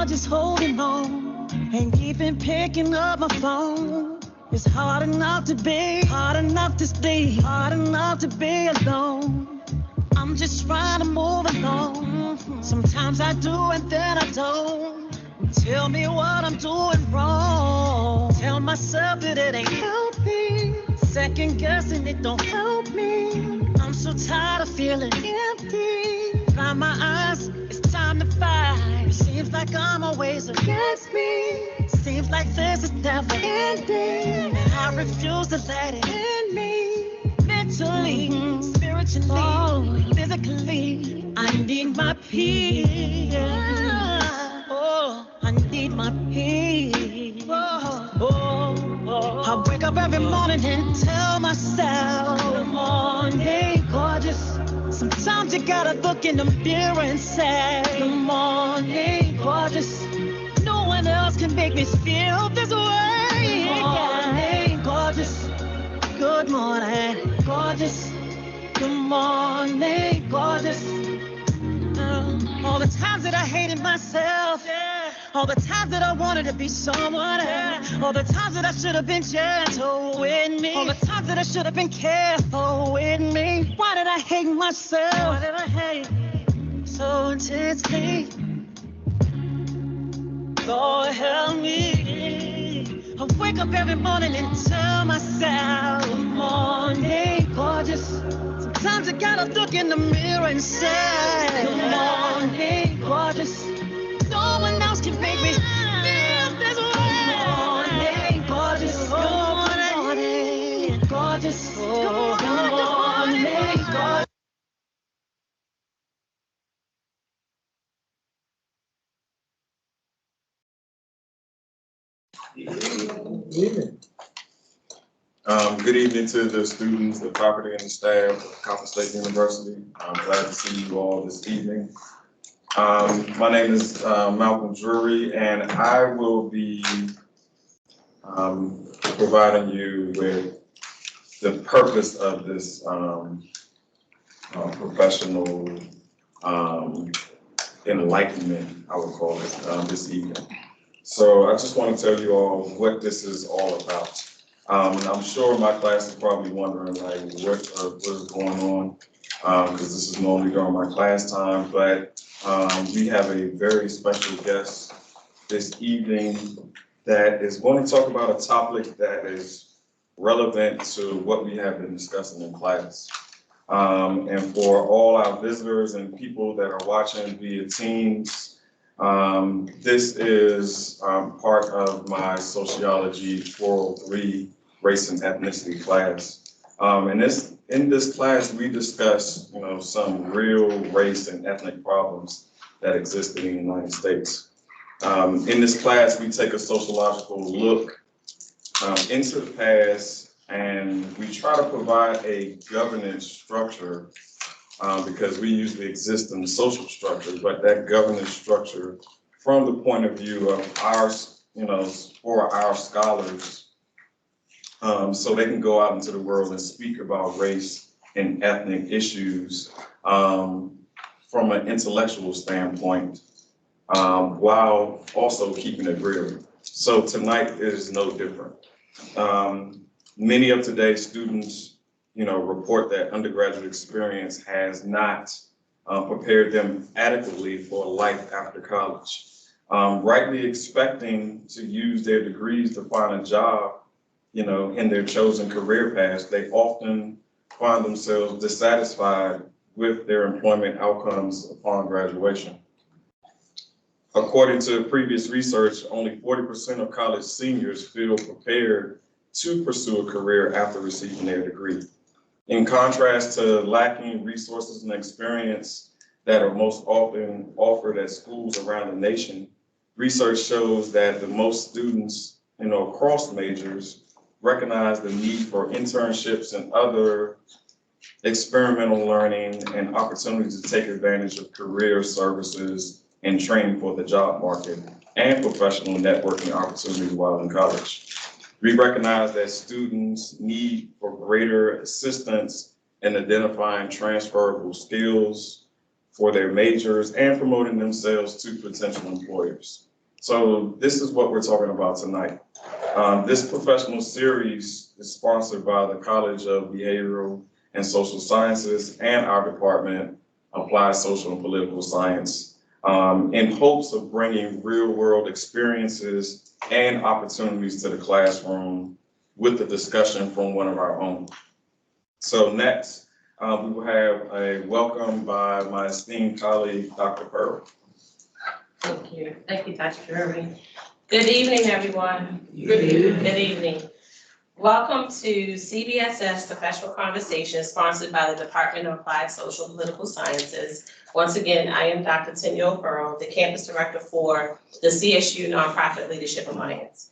just holding on. Ain't even picking up my phone. It's hard enough to be, hard enough to stay, hard enough to be alone. I'm just trying to move along. Sometimes I do and then I don't. Tell me what I'm doing wrong. Tell myself that it ain't healthy. Second guessing it don't help me. I'm so tired of feeling empty. Blind my eyes, it's time to fight. Seems like I'm always against me. Seems like this is never ending. And I refuse to let it end me. Mentally, spiritually, physically, I need my peace. Oh, I need my peace. I wake up every morning and tell myself, good morning, gorgeous. Sometimes you gotta look in the mirror and say, good morning, gorgeous. No one else can make me feel this way. Good morning, gorgeous. Good morning, gorgeous. Good morning, gorgeous. All the times that I hated myself, all the times that I wanted to be someone else, all the times that I should have been gentle with me, all the times that I should have been careful with me. Why did I hate myself? Why did I hate so intensely? Lord help me. I wake up every morning and tell myself, good morning, gorgeous. Sometimes I gotta look in the mirror and say, good morning, gorgeous. No one else can make me feel this way. Good morning, gorgeous. Good morning, gorgeous. Good morning, gorgeous. Good evening to the students, the faculty, and the staff of Coppin State University. I'm glad to see you all this evening. My name is Malcolm Drury, and I will be providing you with the purpose of this professional enlightenment, I would call it, this evening. So I just want to tell you all what this is all about. I'm sure my class is probably wondering like what is going on, because this is normally during my class time, but we have a very special guest this evening that is going to talk about a topic that is relevant to what we have been discussing in class. And for all our visitors and people that are watching via Teams, this is part of my Sociology 403 Race and Ethnicity class. And in this class, we discuss, some real race and ethnic problems that exist in the United States. In this class, we take a sociological look into the past, and we try to provide a governance structure because we usually exist in the social structure, but that governance structure from the point of view of our, for our scholars, so they can go out into the world and speak about race and ethnic issues from an intellectual standpoint, while also keeping it real. So tonight is no different. Many of today's students, report that undergraduate experience has not prepared them adequately for life after college. Rightly expecting to use their degrees to find a job, in their chosen career paths, they often find themselves dissatisfied with their employment outcomes upon graduation. According to previous research, only 40% of college seniors feel prepared to pursue a career after receiving their degree. In contrast to lacking resources and experience that are most often offered at schools around the nation, research shows that the most students, across majors recognize the need for internships and other experimental learning and opportunities to take advantage of career services and training for the job market and professional networking opportunities while in college. We recognize that students need for greater assistance in identifying transferable skills for their majors and promoting themselves to potential employers. So this is what we're talking about tonight. This professional series is sponsored by the College of Behavioral and Social Sciences and our department, Applied Social and Political Science, in hopes of bringing real-world experiences and opportunities to the classroom with the discussion from one of our own. So next, we will have a welcome by my esteemed colleague, Dr. Pearl. Thank you. Thank you, Dr. Drury. Good evening, everyone. Good evening. Good evening. Welcome to CBSS Professional Conversations sponsored by the Department of Applied Social and Political Sciences. Once again, I am Dr. Tenyo Pearl, the Campus Director for the CSU Nonprofit Leadership Alliance.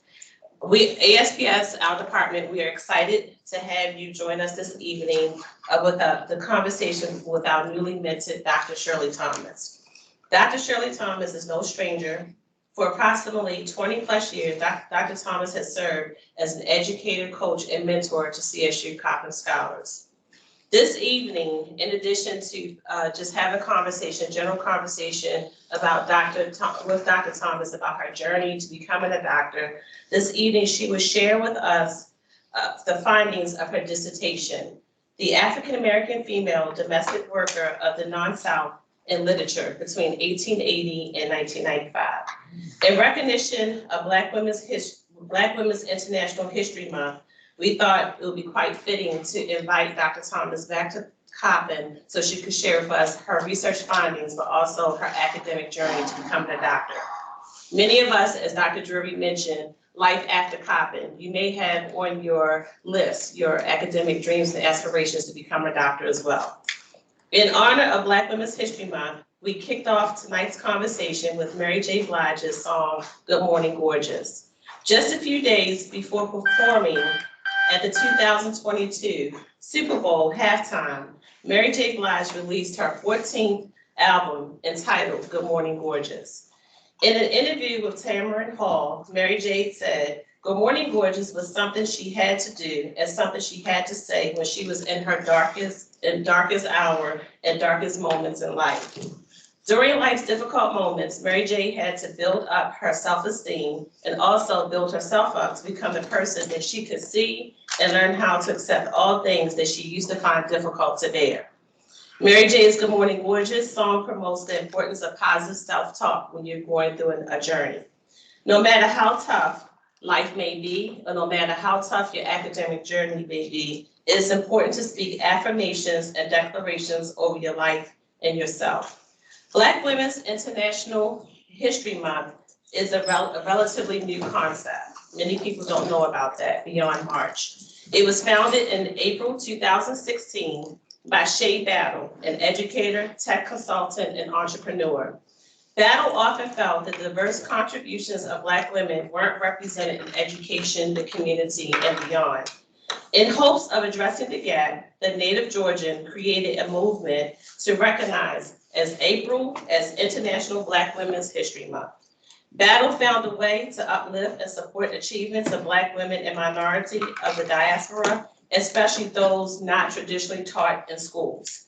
ASPS, our department, we are excited to have you join us this evening with the conversation with our newly minted Dr. Shirley Thomas. Dr. Shirley Thomas is no stranger. For approximately 20 plus years, Dr. Thomas has served as an educator, coach, and mentor to CSU Coppin scholars. This evening, in addition to just have a conversation, general conversation about with Dr. Thomas about her journey to becoming a doctor, this evening she will share with us the findings of her dissertation, The African American Female Domestic Worker of the Non-South in Literature Between 1880 and 1995. In recognition of Black Women's International History Month, we thought it would be quite fitting to invite Dr. Thomas back to Coppin so she could share with us her research findings, but also her academic journey to becoming a doctor. Many of us, as Dr. Drury mentioned, life after Coppin, you may have on your list your academic dreams and aspirations to become a doctor as well. In honor of Black Women's History Month, we kicked off tonight's conversation with Mary J. Blige's song, Good Morning Gorgeous. Just a few days before performing at the 2022 Super Bowl halftime, Mary J. Blige released her 14th album entitled Good Morning Gorgeous. In an interview with Tamron Hall, Mary J. said, Good Morning Gorgeous was something she had to do and something she had to say when she was in her darkest hour and darkest moments in life. During life's difficult moments, Mary J. had to build up her self-esteem and also build herself up to become the person that she could see and learn how to accept all things that she used to find difficult to bear. Mary J.'s Good Morning Gorgeous song promotes the importance of positive self-talk when you're going through a journey. No matter how tough life may be, or no matter how tough your academic journey may be, it is important to speak affirmations and declarations over your life and yourself. Black Women's International History Month is a relatively new concept. Many people don't know about that beyond March. It was founded in April 2016 by Shay Battle, an educator, tech consultant, and entrepreneur. Battle often felt that the diverse contributions of Black women weren't represented in education, the community, and beyond. In hopes of addressing the gap, the native Georgian created a movement to recognize as April as International Black Women's History Month. Battle found a way to uplift and support achievements of Black women and minority of the diaspora, especially those not traditionally taught in schools.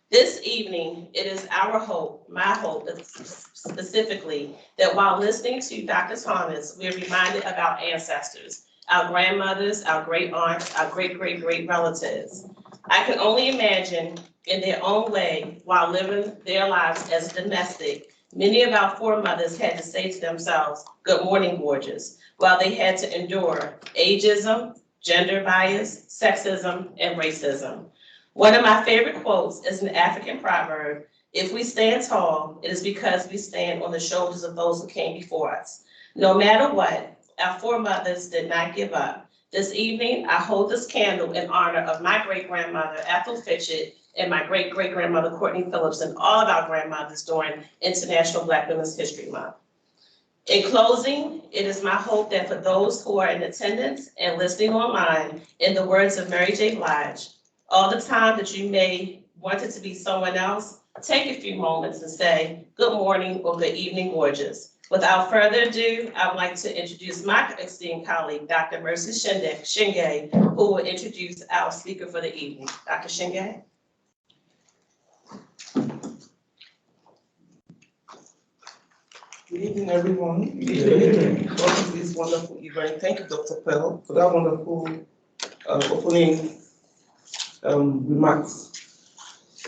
This evening, it is our hope, my hope specifically, that while listening to Dr. Thomas, we're reminded of our ancestors, our grandmothers, our great aunts, our great relatives. I can only imagine in their own way, while living their lives as a domestic, many of our foremothers had to say to themselves, good morning, gorgeous, while they had to endure ageism, gender bias, sexism, and racism. One of my favorite quotes is an African proverb, if we stand tall, it is because we stand on the shoulders of those who came before us. No matter what, our foremothers did not give up. This evening, I hold this candle in honor of my great-grandmother, Ethel Fitchett, and my great-great-grandmother, Courtney Phillips, and all of our grandmothers during International Black Women's History Month. In closing, it is my hope that for those who are in attendance and listening online, in the words of Mary J. Blige, all the time that you may want it to be someone else, take a few moments and say, good morning or good evening, gorgeous. Without further ado, I would like to introduce my esteemed colleague, Dr. Mercy Shingay, who will introduce our speaker for the evening. Dr. Shingay. Good evening, everyone. Good evening. Welcome to this wonderful event. Thank you, Dr. Pell, for that wonderful opening remarks.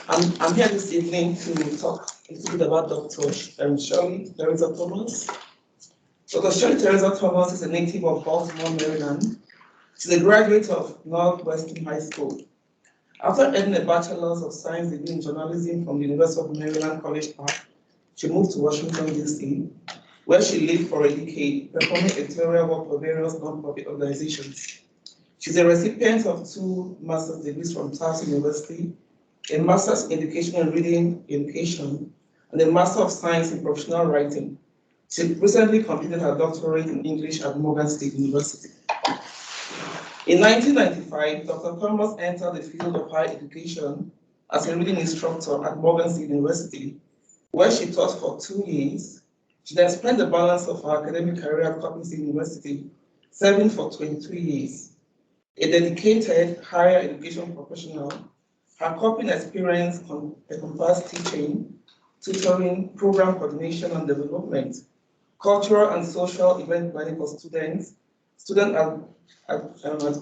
I'm here this evening to talk a little bit about Dr. Shirley Thomas. Dr. Shirley Thomas is a native of Baltimore, Maryland. She's a graduate of Northwestern High School. After earning a Bachelor's of Science degree in journalism from the University of Maryland College Park, she moved to Washington, D.C., where she lived for a decade, performing editorial work for various nonprofit organizations. She's a recipient of 2 master's degrees from Tufts University, a master's in education and reading education, and a master of science in professional writing. She recently completed her doctorate in English at Morgan State University. In 1995, Dr. Thomas entered the field of higher education as a reading instructor at Morgan State University, where she taught for 2 years. She then spent the balance of her academic career at Coppin University, serving for 23 years. A dedicated higher education professional, her Coppin experience encompassed teaching, tutoring, program coordination and development, cultural and social event planning for student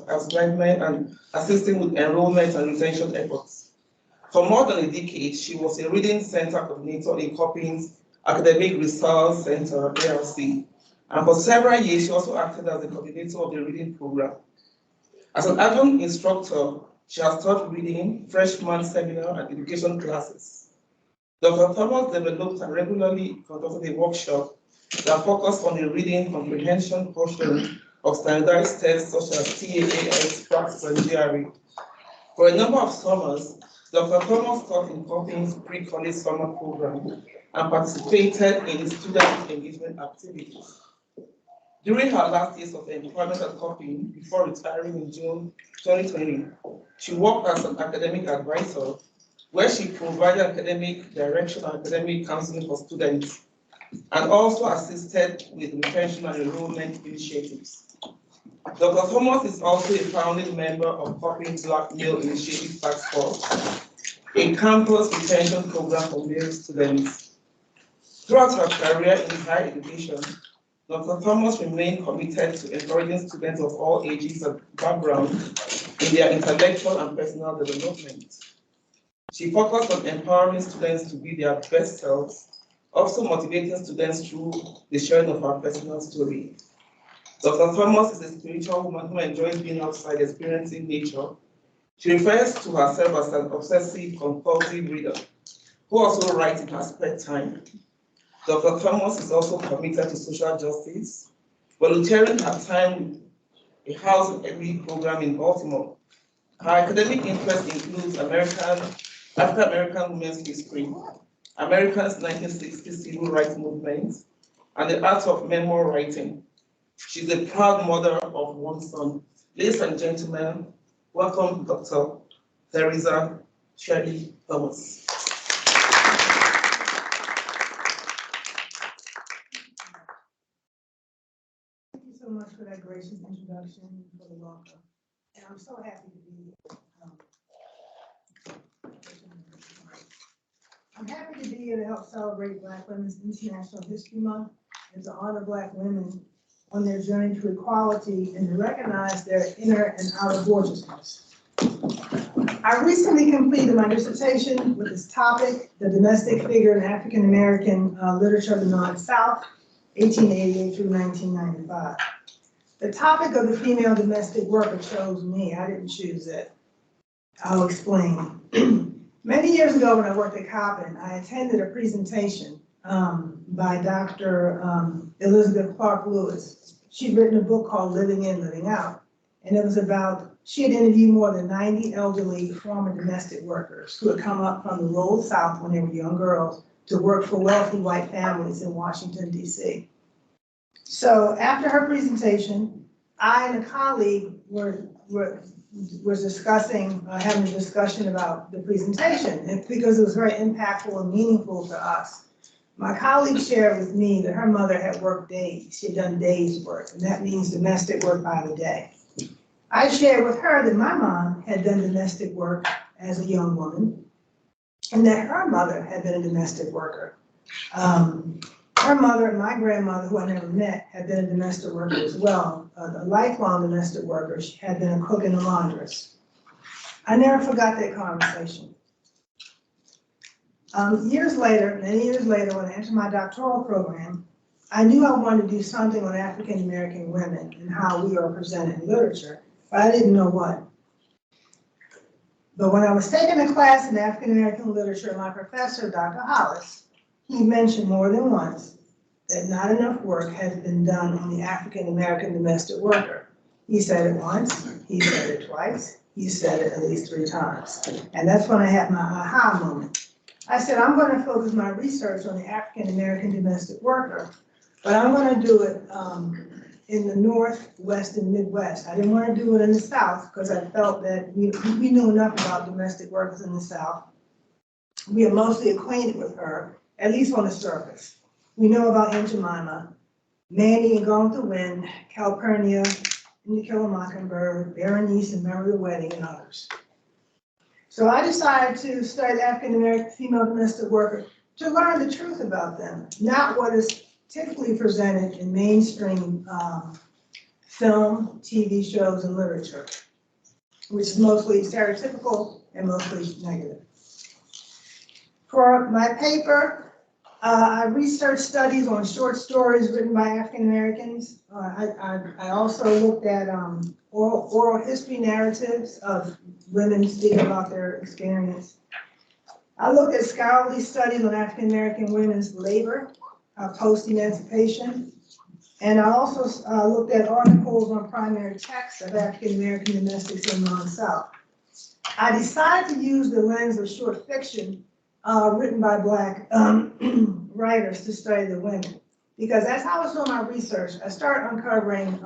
assignment, and assisting with enrollment and retention efforts. For more than a decade, she was a reading center coordinator in Coppin's Academic Resource Center, ARC, and for several years, she also acted as the coordinator of the reading program. As an adjunct instructor, she has taught reading, freshman seminar, and education classes. Dr. Thomas developed and regularly conducted a workshop that focused on the reading comprehension portion of standardized tests such as TAAS, practice, and GRE. For a number of summers, Dr. Thomas taught in Coppin's pre-college summer program and participated in student engagement activities. During her last years of employment at Coppin, before retiring in June 2020, she worked as an academic advisor, where she provided academic direction and academic counseling for students, and also assisted with retention and enrollment initiatives. Dr. Thomas is also a founding member of Coppin's Black Male Initiative Task Force, a campus retention program for male students. Throughout her career in higher education, Dr. Thomas remained committed to encouraging students of all ages and backgrounds in their intellectual and personal development. She focused on empowering students to be their best selves, also motivating students through the sharing of her personal story. Dr. Thomas is a spiritual woman who enjoys being outside, experiencing nature. She refers to herself as an obsessive, compulsive reader who also writes in her spare time. Dr. Thomas is also committed to social justice, volunteering her time with a House and Every program in Baltimore. Her academic interests include African-American women's history, America's 1960s civil rights movement, and the art of memoir writing. She's a proud mother of 1 son. Ladies and gentlemen, welcome Dr. Shirley Thomas. Thank you so much for that gracious introduction and for the welcome. And I'm so happy to be here. I'm happy to be here to help celebrate Black Women's International History Month and to honor Black women on their journey to equality and to recognize their inner and outer gorgeousness. I recently completed my dissertation with this topic, the domestic figure in African American literature of the North-South, 1888 through 1995. The topic of the female domestic worker chose me. I didn't choose it. I'll explain. Many years ago when I worked at Coppin, I attended a presentation by Dr. Elizabeth Clark Lewis. She'd written a book called Living In, Living Out. And it was about, she had interviewed more than 90 elderly former domestic workers who had come up from the rural South when they were young girls to work for wealthy white families in Washington, D.C. So after her presentation, I and a colleague were discussing, having a discussion about the presentation, and because it was very impactful and meaningful to us. My colleague shared with me that her mother had worked days. She had done days work, and that means domestic work by the day. I shared with her that my mom had done domestic work as a young woman, and that her mother had been a domestic worker. Her mother and my grandmother, who I never met, had been a domestic worker as well, a lifelong domestic worker. She had been a cook and a laundress. I never forgot that conversation. Years later, many years later, when I entered my doctoral program, I knew I wanted to do something on African American women and how we are presented in literature, but I didn't know what. But when I was taking a class in African American literature, my professor, Dr. Hollis, he mentioned more than once that not enough work has been done on the African American domestic worker. He said it once, he said it twice, he said it at least 3 times. And that's when I had my aha moment. I said, I'm going to focus my research on the African American domestic worker, but I'm going to do it in the North, West, and Midwest. I didn't want to do it in the South because I felt that we knew enough about domestic workers in the South. We are mostly acquainted with her, at least on the surface. We know about Aunt Jemima, Mandy and Gone with the Wind, Calpurnia, and To Kill a Mockingbird, Berenice and Remember the Wedding, and others. So I decided to study the African American female domestic worker to learn the truth about them, not what is typically presented in mainstream film, TV shows, and literature, which is mostly stereotypical and mostly negative. For my paper, I researched studies on short stories written by African Americans. I also looked at oral history narratives of women speaking about their experience. I looked at scholarly studies on African American women's labor, post-emancipation, and I also looked at articles on primary texts of African American domestics in the South. I decided to use the lens of short fiction written by Black writers to study the women, because that's how I was doing my research. I started uncovering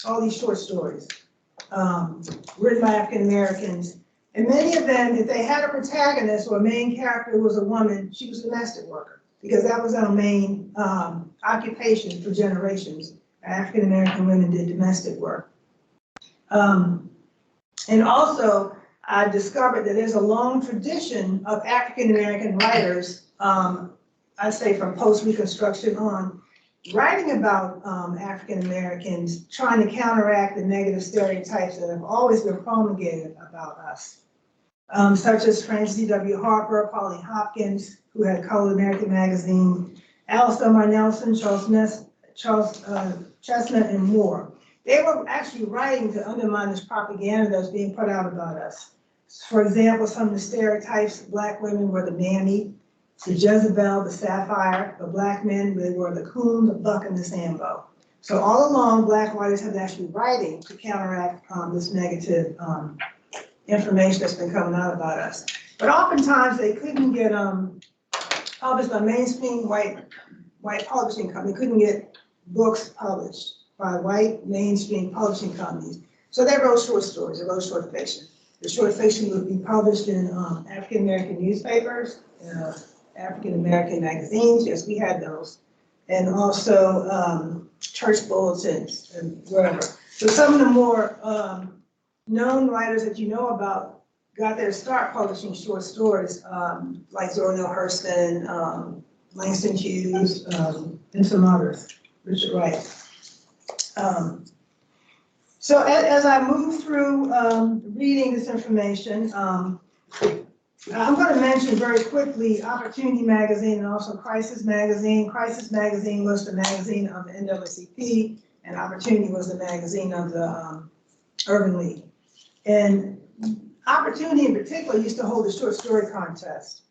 all these short stories written by African Americans, and many of them, if they had a protagonist or a main character who was a woman, she was a domestic worker, because that was our main occupation for generations. African American women did domestic work. And also, I discovered that there's a long tradition of African American writers, I'd say from post-Reconstruction on, writing about African Americans, trying to counteract the negative stereotypes that have always been promulgated about us, such as Frances D.W. Harper, Pauline Hopkins, who had Colored American Magazine, Alice Elmore Nelson, Charles Chestnut, and more. They were actually writing to undermine this propaganda that was being put out about us. For example, some of the stereotypes, Black women were the mammy, the Jezebel, the Sapphire, the Black men, they were the coon, the buck, and the Sambo. So all along, Black writers have been actually writing to counteract this negative information that's been coming out about us. But oftentimes they couldn't get published by mainstream white publishing company, couldn't get books published by white mainstream publishing companies. So they wrote short stories, they wrote short fiction. The short fiction would be published in African American newspapers, African American magazines, yes, we had those, and also church bulletins and wherever. So some of the more known writers that you know about got their start publishing short stories, like Zora Neale Hurston, Langston Hughes, and some others, Richard Wright. So as I move through reading this information, I'm going to mention very quickly Opportunity Magazine and also Crisis Magazine. Crisis Magazine was the magazine of the NAACP, and Opportunity was the magazine of the Urban League. And Opportunity in particular used to hold a short story contest.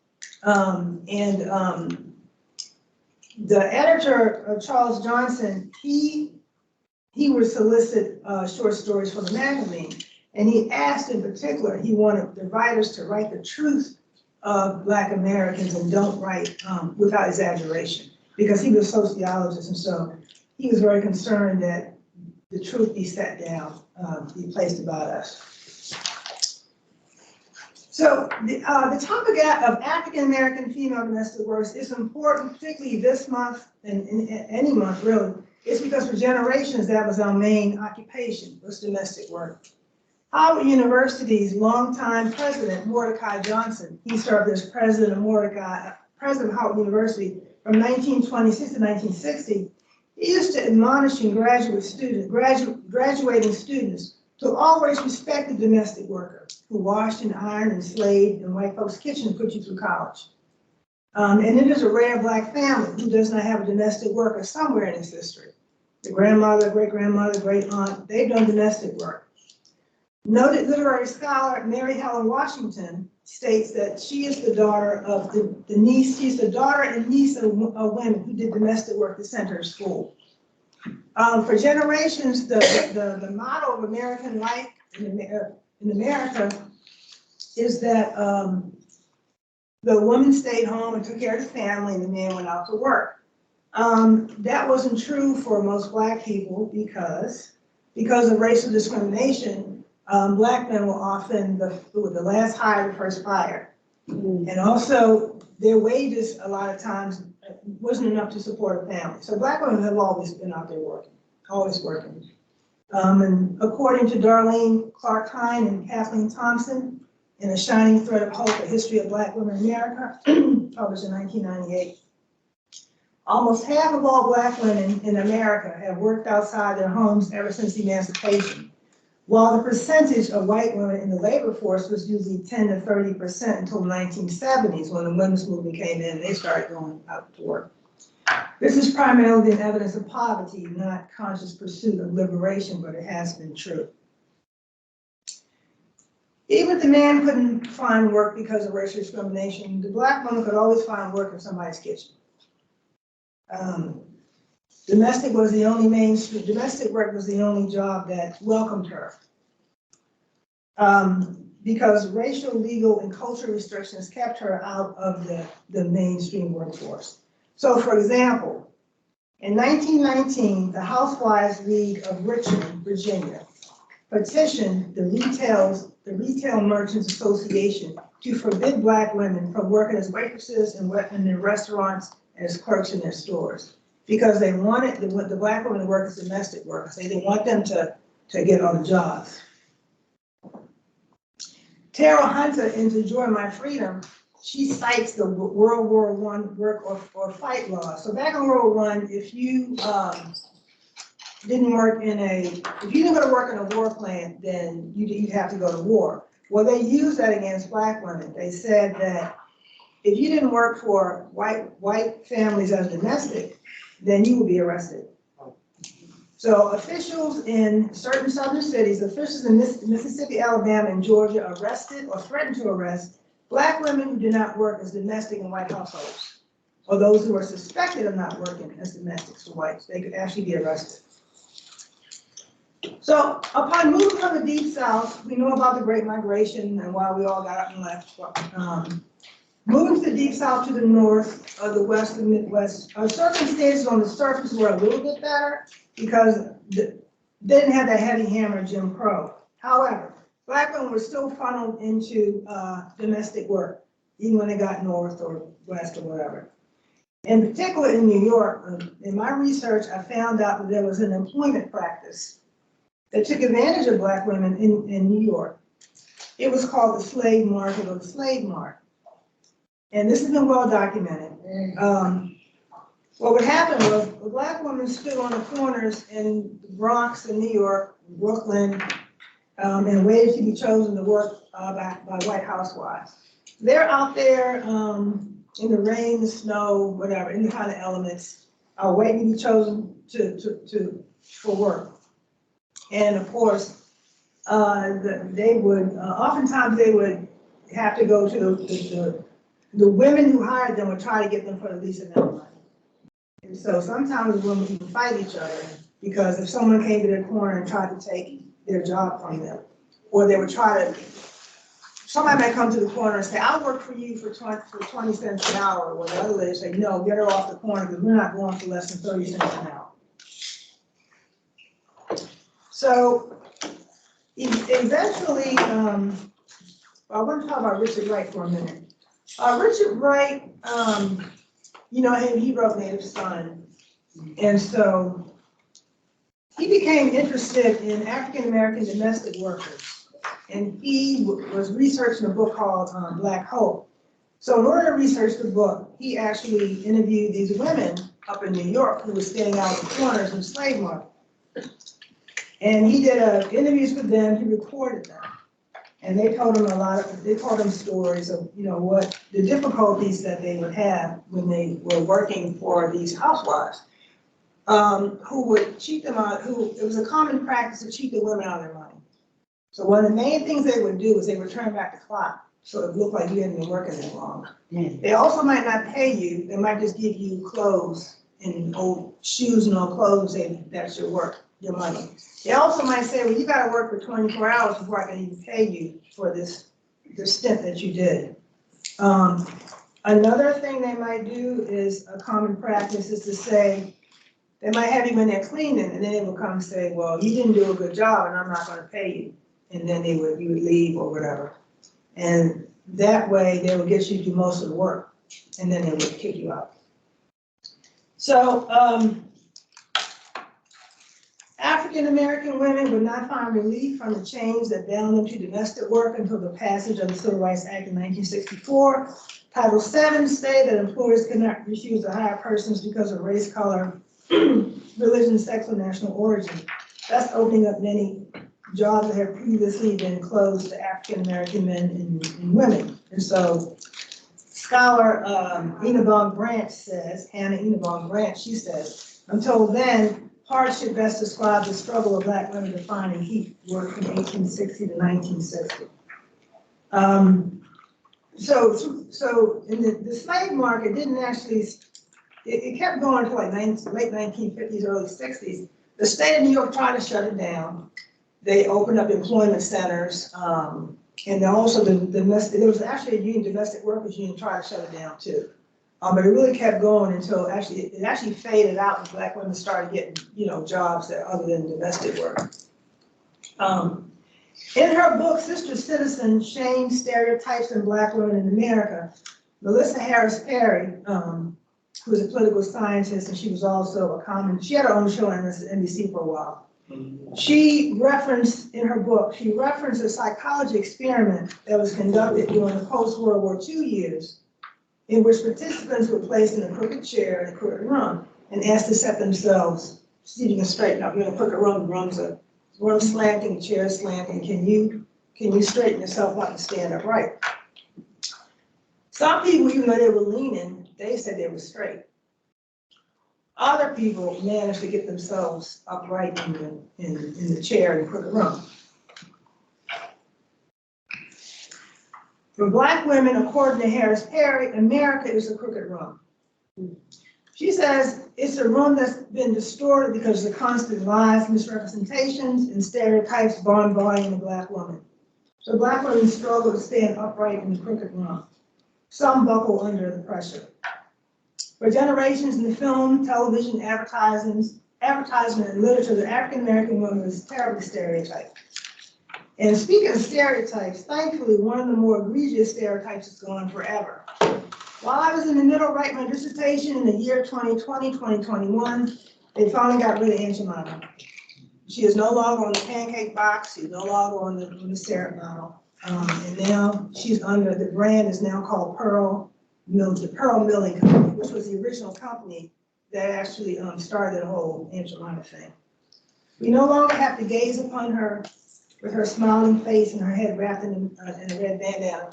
The editor, Charles Johnson, he would solicit short stories for the magazine. And he asked in particular, he wanted the writers to write the truth of Black Americans and don't write without exaggeration, because he was a sociologist, and so he was very concerned that the truth be set down, be placed about us. So the topic of African American female domestic workers is important, particularly this month and any month really. It's because for generations that was our main occupation, was domestic work. Howard University's longtime president, Mordecai Johnson, he served as president of Howard University from 1926 to 1960, he used to admonishing graduating students to always respect the domestic worker who washed and ironed and slaved in white folks' kitchen to put you through college. And it is a rare Black family who does not have a domestic worker somewhere in its history. The grandmother, great-grandmother, great-aunt, they've done domestic work. Noted literary scholar Mary Helen Washington states that she is the daughter of she's the daughter and niece of women who did domestic work to send her to school. For generations, the motto of American life in America is that the woman stayed home and took care of the family and the man went out to work. That wasn't true for most Black people because of racial discrimination. Black men were often the last hired, the first fired. And also their wages a lot of times wasn't enough to support a family. So Black women have always been out there working, always working. And according to Darlene Clark Hine and Kathleen Thompson, in A Shining Thread of Hope, A History of Black Women in America, published in 1998, almost half of all Black women in America have worked outside their homes ever since emancipation, while the percentage of white women in the labor force was usually 10 to 30% until the 1970s, when the women's movement came in and they started going out to work. This is primarily an evidence of poverty, not conscious pursuit of liberation, but it has been true. Even if the man couldn't find work because of racial discrimination, the Black woman could always find work in somebody's kitchen. Domestic work was the only job that welcomed her. Because racial, legal, and cultural restrictions kept her out of the mainstream workforce. So for example, in 1919, the Housewives League of Richmond, Virginia, petitioned the Retail Merchants Association to forbid Black women from working as waitresses in their restaurants and as clerks in their stores, because they wanted the Black women to work as domestic workers. They didn't want them to get on the jobs. Tara Hunter, in To Enjoy My Freedom, she cites the World War I work or fight law. So back in World War I, if you didn't go to work in a war plant, then you'd have to go to war. Well, they used that against Black women. They said that if you didn't work for white families as domestic, then you would be arrested. So officials in certain southern cities, officials in Mississippi, Alabama, and Georgia arrested or threatened to arrest Black women who did not work as domestic in white households, or those who were suspected of not working as domestics for whites. They could actually be arrested. So upon moving from the Deep South, we know about the Great Migration and why we all got up and left. Moving to the Deep South, to the north, of the West and Midwest, our circumstances on the surface were a little bit better because they didn't have that heavy hammer Jim Crow. However, Black women were still funneled into domestic work, even when they got north or west or whatever. In particular in New York, in my research, I found out that there was an employment practice that took advantage of Black women in New York. It was called the slave market or the slave mart. And this has been well documented. What would happen was the Black women stood on the corners in the Bronx in New York, Brooklyn, and waited to be chosen to work by white housewives. They're out there in the rain, the snow, whatever, any kind of elements, waiting to be chosen for work. And of course, oftentimes they would have to go to the women who hired them would try to get them for the least amount of money. And so sometimes the women would fight each other because if someone came to their corner and tried to take their job from them, or they would somebody might come to the corner and say, I'll work for you for 20 cents an hour, or the other lady say, no, get her off the corner because we're not going for less than 30 cents an hour. So eventually, I want to talk about Richard Wright for a minute. Richard Wright, he wrote Native Son. And so he became interested in African-American domestic workers. And he was researching a book called Black Hope. So in order to research the book, he actually interviewed these women up in New York who were standing out in the corners in the slave market. And he did interviews with them, he recorded them. And they told him stories of, what the difficulties that they would have when they were working for these housewives, who would cheat them out, it was a common practice to cheat the women out of their money. So one of the main things they would do is they would turn back the clock, so it looked like you hadn't been working that long. They also might not pay you, they might just give you clothes and old shoes and old clothes, and say that's your work, your money. They also might say, well, you gotta work for 24 hours before I can even pay you for this stint that you did. Another thing they might do is, a common practice is to say, they might have you in there cleaning, and then they would come and say, well, you didn't do a good job and I'm not gonna pay you. And then you would leave or whatever. And that way they would get you to do most of the work, and then they would kick you out. So, African-American women would not find relief from the chains that bound them to domestic work until the passage of the Civil Rights Act in 1964. Title VII stated that employers cannot refuse to hire persons because of race, color, religion, sex, or national origin. That's opening up many jobs that have previously been closed to African-American men and women. And so scholar Hannah Inabong Branch, she says, until then, hardship best describes the struggle of Black women to find and keep work from 1860 to 1960. So in the slave market didn't actually, it kept going until like late 1950s, early 60s. The state of New York tried to shut it down. They opened up employment centers, and also there was actually a union, domestic workers union, tried to shut it down too. But it really kept going until it actually faded out and Black women started getting, jobs that other than domestic work. In her book, Sister Citizen, Shame, Stereotypes in Black Women in America, Melissa Harris Perry, who was a political scientist, and she was also she had her own show on NBC for a while. She referenced, in her book, a psychology experiment that was conducted during the post-World War II years, in which participants were placed in a crooked chair in a crooked room and asked to set themselves, see if you can straighten up. You're in a crooked room, the room's slanting, the chair's slanting. Can you straighten yourself up and stand upright? Some people, even though they were leaning, they said they were straight. Other people managed to get themselves upright in the chair in the crooked room. For Black women, according to Harris Perry, America is a crooked room. She says it's a room that's been distorted because of the constant lies, misrepresentations, and stereotypes bombarding the Black woman. So Black women struggle to stand upright in the crooked room. Some buckle under the pressure. For generations in the film, television, advertisement, and literature, the African-American woman is terribly stereotyped. And speaking of stereotypes, thankfully, one of the more egregious stereotypes is gone forever. While I was in the middle writing my dissertation in the year 2020, 2021, they finally got rid of Aunt Jemima. She is no longer on the pancake box. She's no longer on the syrup bottle. And now she's the brand is now called the Pearl Milling Company, which was the original company that actually started the whole Aunt Jemima thing. We no longer have to gaze upon her with her smiling face and her head wrapped in a red bandana.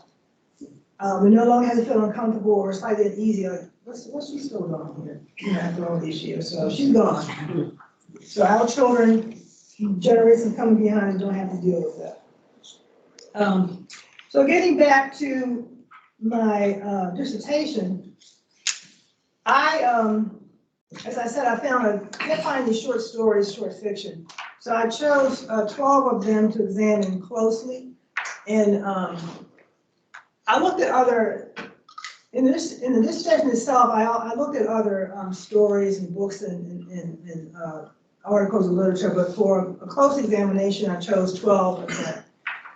We no longer have to feel uncomfortable or slightly uneasy. Like, what's she still doing here after all these years? So she's gone. So our children, generations coming behind, don't have to deal with that. So getting back to my dissertation, as I said, I kept finding these short stories, short fiction. So I chose 12 of them to examine closely, and I looked at other. In the dissertation itself, I looked at other stories and books and articles of literature, but for a close examination, I chose 12 of them.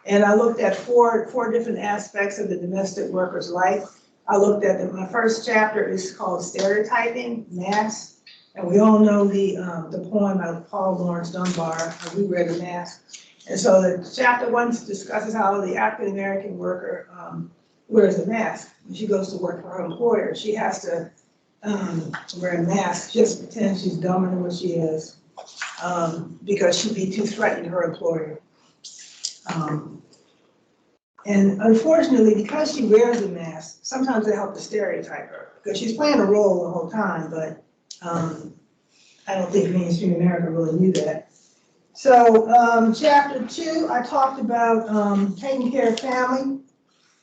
And I looked at four different aspects of the domestic worker's life. I looked at my first chapter is called Stereotyping, Mask. And we all know the poem by Paul Laurence Dunbar, We Wear the Mask. And so the chapter 1 discusses how the African-American worker wears a mask when she goes to work for her employer. She has to wear a mask, just pretend she's dumber than what she is, because she'd be too threatening to her employer. And unfortunately, because she wears a mask, sometimes they help to stereotype her, because she's playing a role the whole time, but I don't think mainstream America really knew that. So chapter 2, I talked about taking care of family.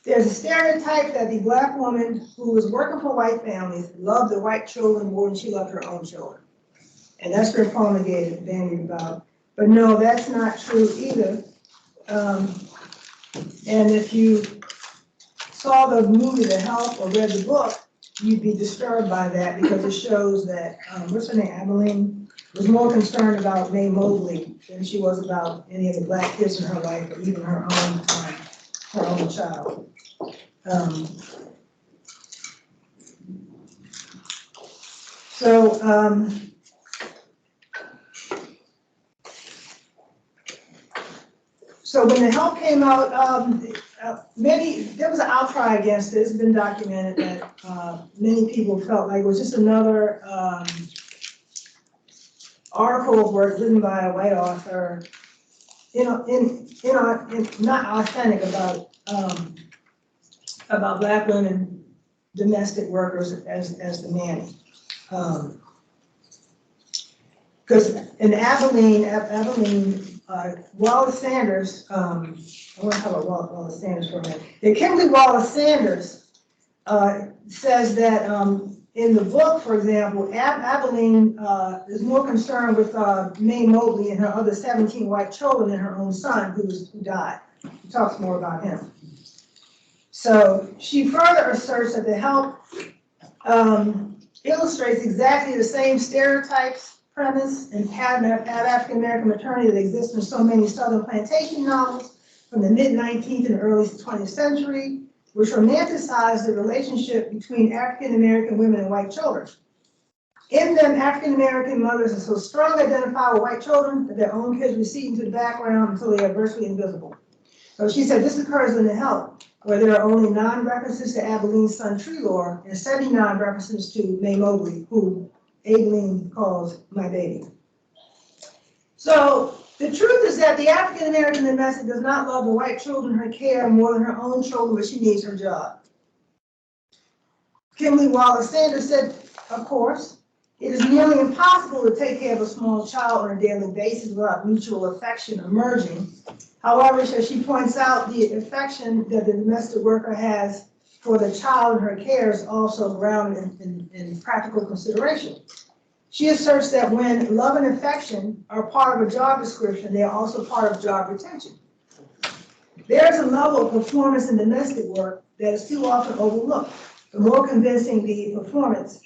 There's a stereotype that the Black woman who was working for white families loved the white children more than she loved her own children. And that's been promulgated and bandied about. But no, that's not true either. And if you saw the movie The Help or read the book, you'd be disturbed by that, because it shows that, what's her name, Abilene, was more concerned about Mae Mobley than she was about any of the Black kids in her life, or even her own child. So when The Help came out, there was an outcry against it. It's been documented that many people felt like it was just another article of work written by a white author, not authentic about Black women domestic workers as the nanny. Because in Abilene, Wallace Sanders, I want to talk about Wallace Sanders for a minute. Kimberly Wallace Sanders says that in the book, for example, Abilene is more concerned with Mae Mobley and her other 17 white children than her own son, who died. She talks more about him. So she further asserts that The Help illustrates exactly the same stereotypes, premise, and pattern of African-American maternity that exists in so many Southern plantation novels from the mid-19th and early 20th century, which romanticize the relationship between African-American women and white children. In them, African-American mothers are so strongly identified with white children that their own kids recede into the background until they are virtually invisible. So she said this occurs in The Help, where there are only 9 references to Abilene's son Trelor and 79 references to Mae Mobley, who Abilene calls my baby. So the truth is that the African-American domestic does not love the white children in her care more than her own children, but she needs her job. Kimberly Wallace Sanders said, of course, it is nearly impossible to take care of a small child on a daily basis without mutual affection emerging. However, she points out the affection that the domestic worker has for the child in her care is also grounded in practical consideration. She asserts that when love and affection are part of a job description, they are also part of job retention. There is a level of performance in domestic work that is too often overlooked. The more convincing the performance,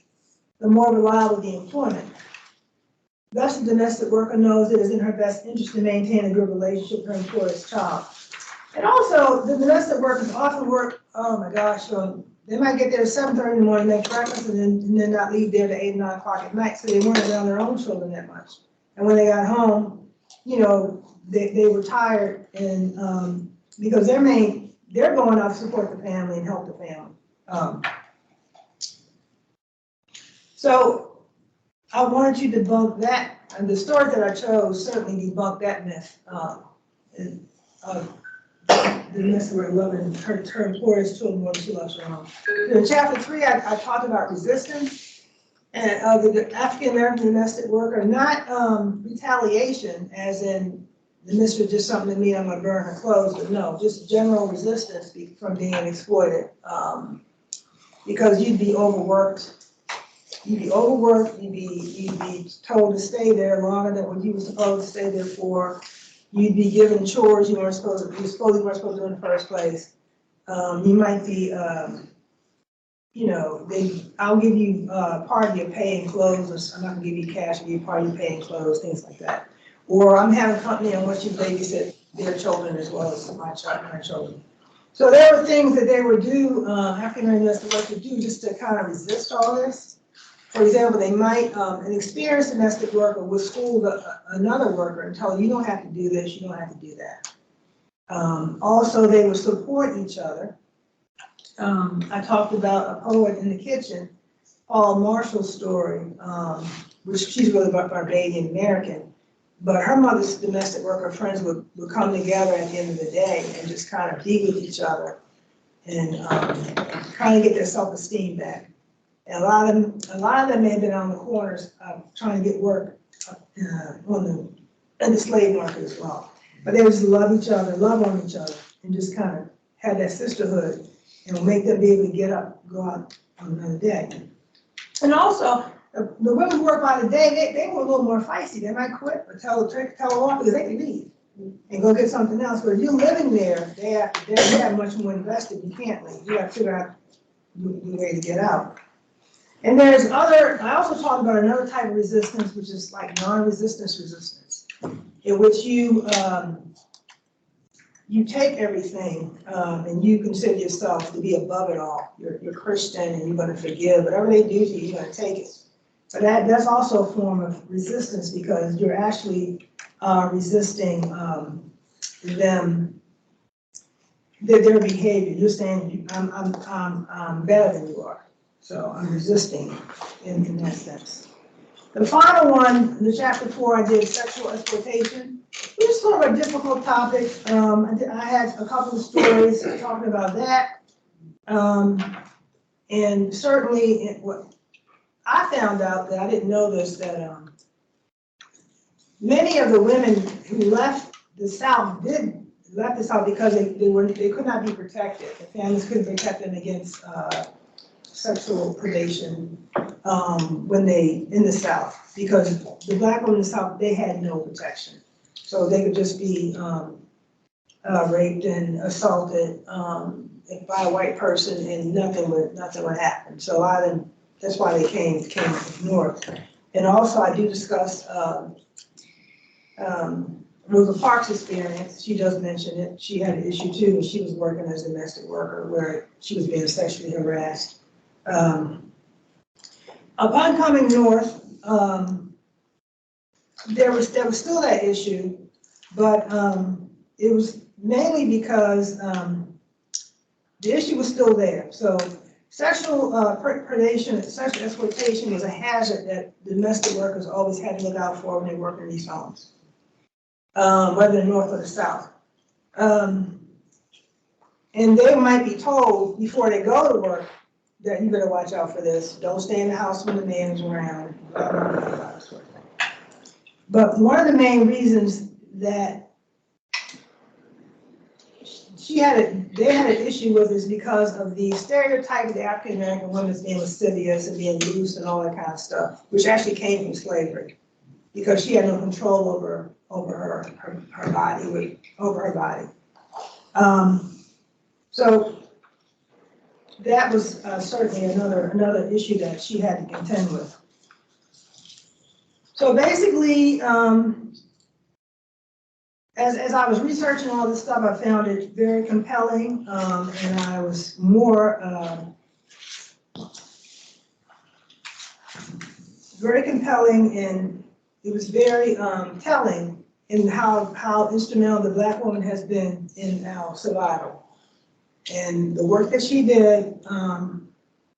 the more reliable the employment. Thus, the domestic worker knows it is in her best interest to maintain a good relationship with her employer's child. And also, the domestic workers often work, oh my gosh, they might get there at 7:30 in the morning, make breakfast, and then not leave there to 8 or 9 o'clock at night, so they weren't around their own children that much. And when they got home, they were tired, and because they're going out to support the family and help the family. So I wanted you to debunk that, and the stories that I chose certainly debunk that myth. The domestic worker loving her employer's children more than she loves her own. In chapter 3, I talked about resistance and the African-American domestic worker, not retaliation, as in the mistress did something to me, I'm gonna burn her clothes, but no, just general resistance from being exploited. Because you'd be overworked. You'd be told to stay there longer than what you were supposed to stay there for. You'd be given chores you weren't supposed to do in the first place. You might be, I'll give you part of your pay and clothes, or I'm not gonna give you cash, I'll give you part of your pay and clothes, things like that. Or I'm having company and want you to babysit their children as well as my children. So there were things that they would do, African-American domestic workers would do just to kind of resist all this. For example, they might, an experienced domestic worker would school another worker and tell her, you don't have to do this, you don't have to do that. Also, they would support each other. I talked about a poet in the kitchen, Paul Marshall's story, which she's really Barbadian American. But her mother's domestic worker friends would come together at the end of the day and just kind of be with each other and kind of get their self-esteem back. And a lot of them may have been on the corners trying to get work in the slave market as well. But they would just love each other, love on each other, and just kind of have that sisterhood and will make them be able to get up, go out on another day. And also, the women who work by the day, they were a little more feisty. They might quit or tell them off because they can leave and go get something else. But if you're living there, they have much more invested. You can't leave. You have to figure out the way to get out. And there's I also talked about another type of resistance, which is like non-resistance resistance, in which you take everything and you consider yourself to be above it all. You're Christian and you're going to forgive. Whatever they do to you, you're going to take it. So that's also a form of resistance because you're actually resisting them, their behavior. You're saying I'm better than you are. So I'm resisting in that sense. The final one, the chapter 4, I did sexual exploitation. It was sort of a difficult topic. I had a couple of stories talking about that. And certainly, what I found out that I didn't know this, that many of the women who left the South because they could not be protected. The families couldn't protect them against sexual predation when they in the South, because the Black women in the South, they had no protection. So they could just be raped and assaulted by a white person and nothing would happen. So a lot of them, that's why they came north. And also I do discuss Rosa Parks' experience. She does mention it. She had an issue too when she was working as a domestic worker where she was being sexually harassed. Upon coming north, there was still that issue, but it was mainly because the issue was still there. So sexual predation, sexual exploitation was a hazard that the domestic workers always had to look out for when they worked in these homes, whether the north or the south. And they might be told before they go to work that you better watch out for this. Don't stay in the house when the man is around. Blah, blah, blah, blah, sort of thing. But one of the main reasons that they had an issue with is because of the stereotype of the African American woman as being lascivious and being loose and all that kind of stuff, which actually came from slavery, because she had no control over her body. So that was certainly another issue that she had to contend with. So basically, as I was researching all this stuff, I found it very compelling, and I was very compelling, and it was very telling in how instrumental the Black woman has been in our survival. And the work that she did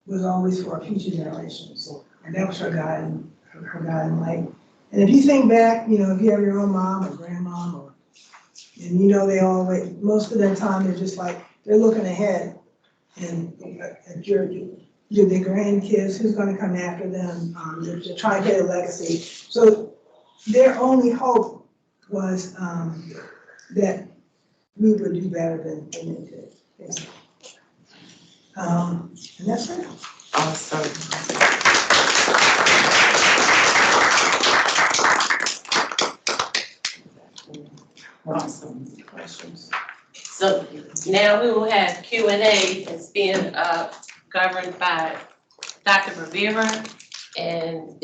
was always for our future generations, and that was her guiding light. And if you think back, if you have your own mom or grandmom, and they always, most of their time, they're just like, they're looking ahead, and at their grandkids, who's going to come after them, they're trying to get a legacy. So their only hope was that we would do better than they did. And that's it. Awesome. Awesome. Questions? So now we will have Q&A. It's being governed by Dr. Rivera. And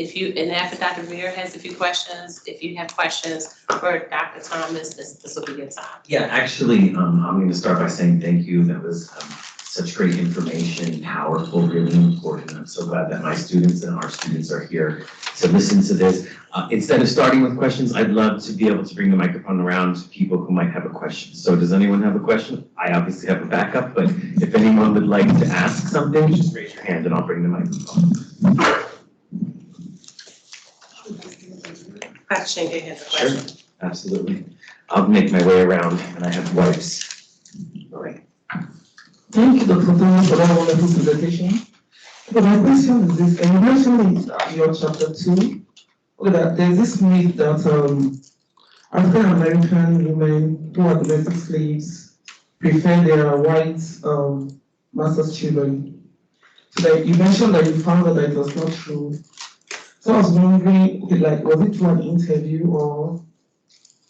after Dr. Rivera has a few questions, if you have questions for Dr. Thomas, this will be your time. Yeah, actually, I'm going to start by saying thank you. That was such great information, powerful, really important. I'm so glad that my students and our students are here to listen to this. Instead of starting with questions, I'd love to be able to bring the microphone around to people who might have a question. So does anyone have a question? I obviously have a backup, but if anyone would like to ask something, just raise your hand and I'll bring the microphone. Question, get his question. Sure, absolutely. I'll make my way around and I have wipes. All right. Thank you, Dr. Thomas, for that wonderful presentation. Okay, my question is this, and you mentioned in your chapter 2, okay, that there's this myth that African American women who are domestic slaves prefer their white master's children. So that you mentioned that you found out that it was not true. So I was wondering, okay, like, was it through an interview or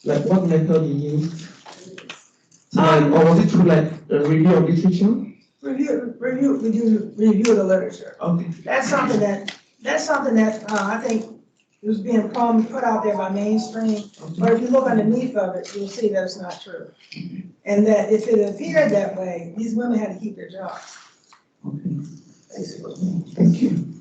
like what method you used? So, like, or was it through like a review of literature? Review the literature. Okay. That's something that I think was being put out there by mainstream. But if you look underneath of it, you'll see that it's not true. And that if it appeared that way, these women had to keep their jobs. Okay. Basically. Thank you.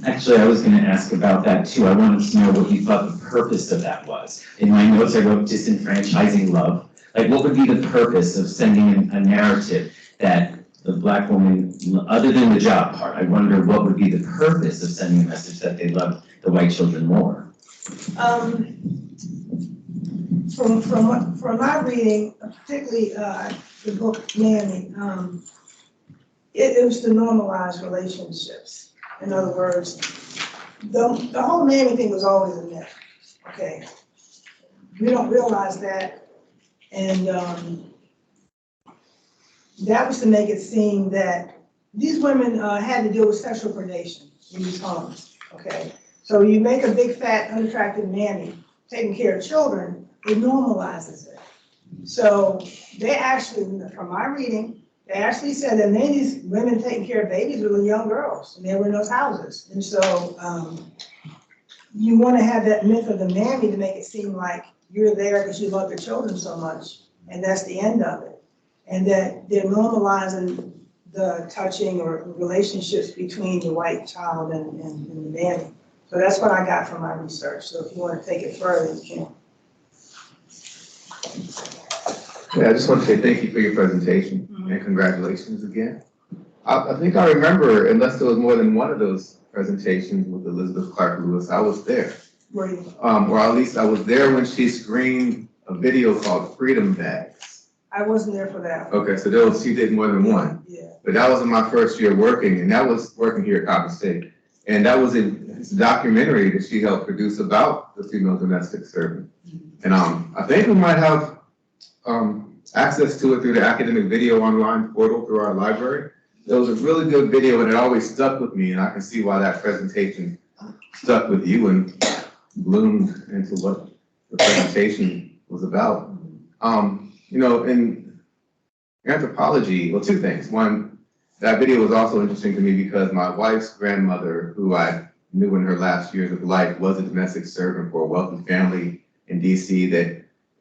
Actually, I was going to ask about that too. I wanted to know what you thought the purpose of that was. In my notes, I wrote disenfranchising love. Like, what would be the purpose of sending a narrative that the Black woman, other than the job part, I wonder what would be the purpose of sending a message that they love the white children more? From my reading, particularly the book Nanny, it was to normalize relationships. In other words, the whole Nanny thing was always a myth, okay? We don't realize that, and that was to make it seem that these women had to deal with sexual predation in these homes, okay? So you make a big, fat, unattractive nanny taking care of children, it normalizes it. So they actually, from my reading, they actually said that many of these women taking care of babies were young girls, and they were in those houses. And so you want to have that myth of the nanny to make it seem like you're there because you love your children so much, and that's the end of it. And that they're normalizing the touching or relationships between the white child and the nanny. So that's what I got from my research. So if you want to take it further, you can. Yeah, I just want to say thank you for your presentation and congratulations again. I think I remember, unless there was more than one of those presentations with Elizabeth Clark Lewis, I was there. Were you? Or at least I was there when she screened a video called Freedom Bags. I wasn't there for that. Okay, so she did more than one. Yeah. But that was in my first year working, and that was working here at Coppin State. And that was a documentary that she helped produce about the female domestic servant. And I think we might have access to it through the academic video online portal through our library. It was a really good video and it always stuck with me, and I can see why that presentation stuck with you and bloomed into what the presentation was about. You know, in anthropology, well, two things. One, that video was also interesting to me because my wife's grandmother, who I knew in her last years of life, was a domestic servant for a wealthy family in DC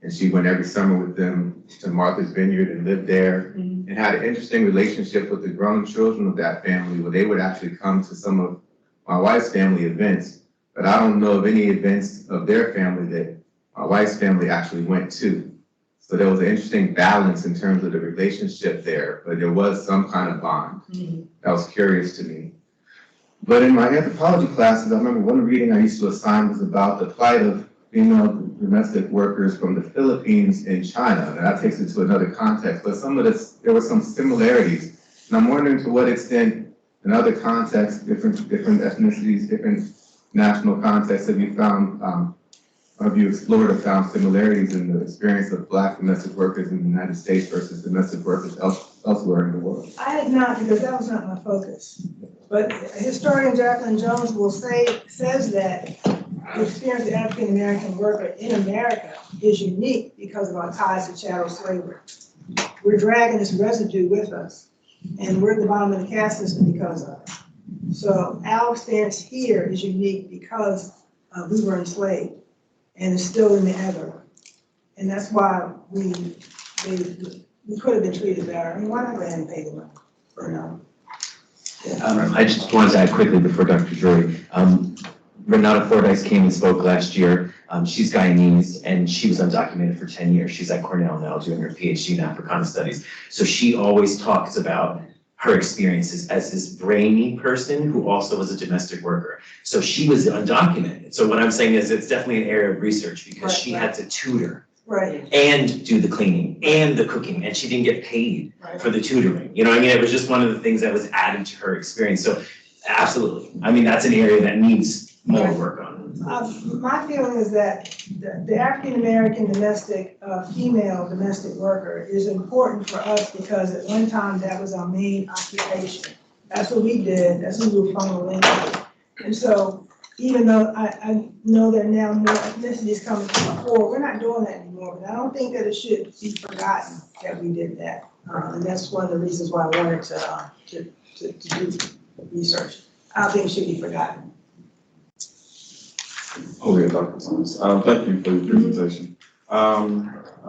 and she went every summer with them to Martha's Vineyard and lived there and had an interesting relationship with the grown children of that family where they would actually come to some of my wife's family events, but I don't know of any events of their family that my wife's family actually went to. So there was an interesting balance in terms of the relationship there, but there was some kind of bond. That was curious to me. But in my anthropology classes, I remember one reading I used to assign was about the plight of female domestic workers from the Philippines in China. And that takes it to another context, but there were some similarities. And I'm wondering to what extent in other contexts, different ethnicities, different national contexts, have you explored or found similarities in the experience of Black domestic workers in the United States versus domestic workers elsewhere in the world? I had not, because that was not my focus. But historian Jacqueline Jones says that the experience of the African American worker in America is unique because of our ties to chattel slavery. We're dragging this residue with us, and we're at the bottom of the caste system because of it. So our experience here is unique because we were enslaved, and it's still in the ether. And that's why we could have been treated better. I mean, why not go ahead and pay them, you know? I just wanted to add quickly before Dr. Drury. Renata Fordyce came and spoke last year. She's Guyanese and she was undocumented for 10 years. She's at Cornell now doing her PhD in Africana Studies. So she always talks about her experiences as this brainy person who also was a domestic worker. So she was undocumented. So what I'm saying is it's definitely an area of research because she had to tutor Right, and do the cleaning and the cooking, and she didn't get paid right. for the tutoring. You know what I mean? It was just one of the things that was added to her experience. So absolutely. I mean, that's an area that needs more work on. My feeling is that the African-American domestic, female domestic worker is important for us because at one time that was our main occupation. That's what we did, that's what we were funneled into. And so even though I know there are now more ethnicities coming to the fore, we're not doing that anymore, but I don't think that it should be forgotten that we did that. And that's one of the reasons why I wanted to do research. I don't think it should be forgotten. Oh, yeah, Dr. Thomas. Thank you for your presentation. I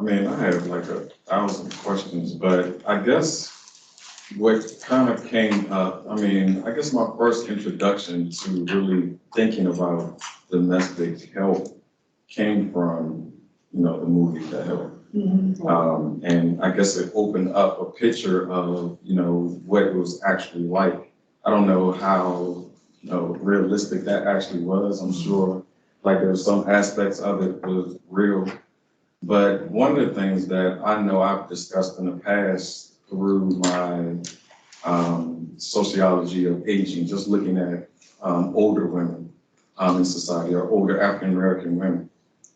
mean, I have like 1,000 questions, but I guess what kind of came up, I mean, I guess my first introduction to really thinking about domestic help came from, you know, the movie The Help. And I guess it opened up a picture of, you know, what it was actually like. I don't know how, you know, realistic that actually was. I'm sure like there's some aspects of it was real. But one of the things that I know I've discussed in the past through my sociology of aging, just looking at older women in society or older African-American women.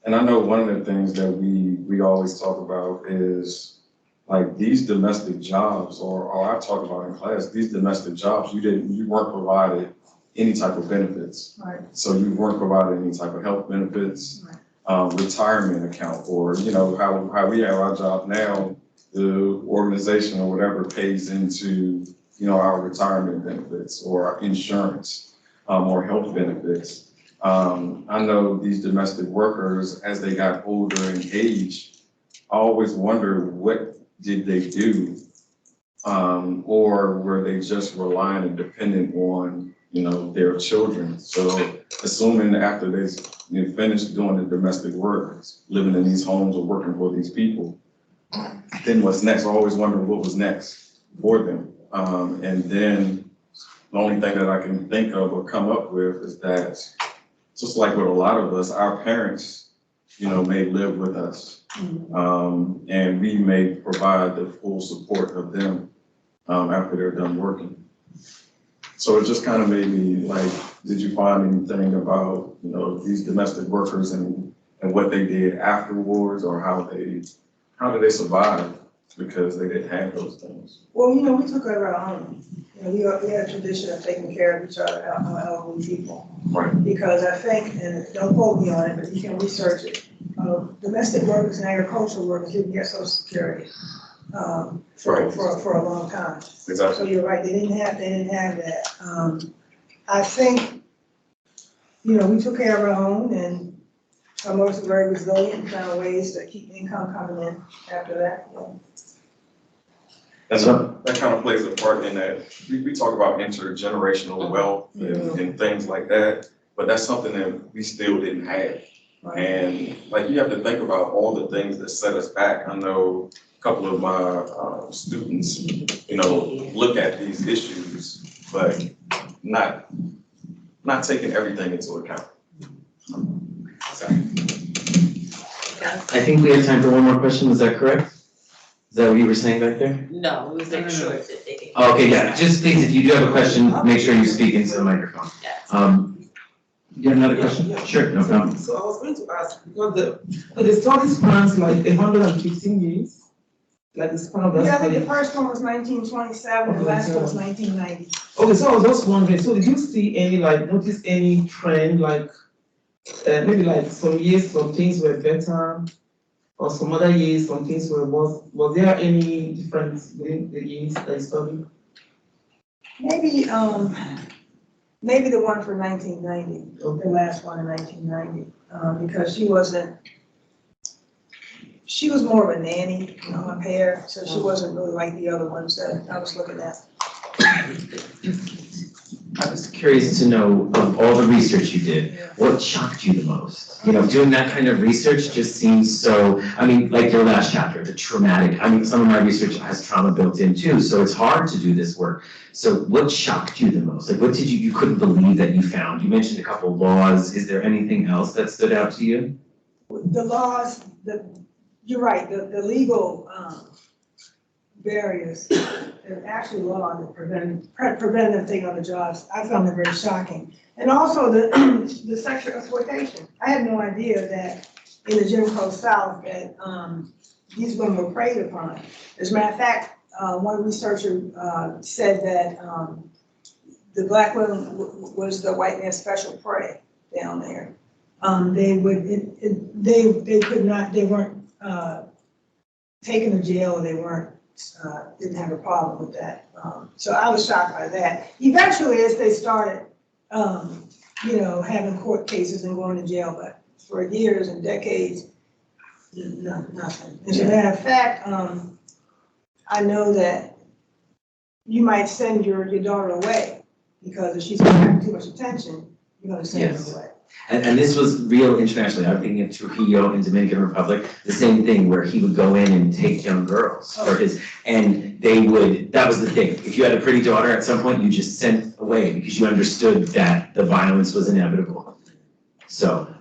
And I know one of the things that we always talk about is like these domestic jobs, or I talk about in class, these domestic jobs, you weren't provided any type of benefits. Right. So you weren't provided any type of health benefits, retirement account, or, you know, how we have our job now, the organization or whatever pays into, you know, our retirement benefits or our insurance or health benefits. I know these domestic workers, as they got older in age, I always wonder what did they do? Or were they just relying and dependent on, you know, their children? So assuming after they finished doing the domestic work, living in these homes or working for these people, then what's next? I always wonder what was next for them. And then the only thing that I can think of or come up with is that just like with a lot of us, our parents, you know, may live with us, and we may provide the full support of them after they're done working. So it just kind of made me like, did you find anything about, you know, these domestic workers and what they did afterwards, or how did they survive because they didn't have those things? Well, you know, we took care of our own. You know, we had a tradition of taking care of each other, our elderly people. Right. Because I think, and don't quote me on it, but you can research it, domestic workers and agricultural workers didn't get Social Security for a long time. Exactly. So you're right, they didn't have that. I think, you know, we took care of our own, and some of us were very resilient and found ways to keep income coming in after that. And that kind of plays a part in that. We talk about intergenerational wealth and things like that, but that's something that we still didn't have. Right. And like, you have to think about all the things that set us back. I know a couple of my students, you know, look at these issues, but not taking everything into account. I think we have time for one more question. Is that correct? Is that what you were saying back there? No, we was making sure that they can. Okay, yeah, just please, if you do have a question, make sure you speak into the microphone. Yes. You have another question? Yeah. Sure, no problem. So I was going to ask, because the study spans like 115 years, like the span of that Yeah, I think study. the first one was 1927, the last one was 1990. Okay, so I was just wondering, so did you see notice any trend, like, maybe like some years, some things were better, or some other years, some things were worse? Was there any difference within the years that you studied? Maybe the one for 1990, the last one in 1990, because she was more of a nanny, my pair, so she wasn't really like the other ones that I was looking at. I was curious to know, of all the research you did, what shocked you the most? You know, doing that kind of research just seems so, I mean, like your last chapter, the traumatic, I mean, some of my research has trauma built in too, so it's hard to do this work. So what shocked you the most? Like what did you couldn't believe that you found? You mentioned a couple laws. Is there anything else that stood out to you? The laws, you're right, the legal, barriers, there's actually law that prevent them taking on the jobs. I found it very shocking. And also the sexual exploitation. I had no idea that in the Jim Crow South that these women were preyed upon. As a matter of fact, one researcher said that the black women was the white man's special prey down there. They weren't taken to jail, or they weren't didn't have a problem with that. So I was shocked by that. Eventually, as they started, having court cases and going to jail, but for years and decades, nothing. As a matter of fact, I know that you might send your daughter away because if she's getting too much attention, you're going to send her away. And this was real internationally. I'm thinking of Trujillo in Dominican Republic, the same thing where he would go in and take young girls for his, and they would, that was the thing. If you had a pretty daughter at some point, you just sent away because you understood that the violence was inevitable. So,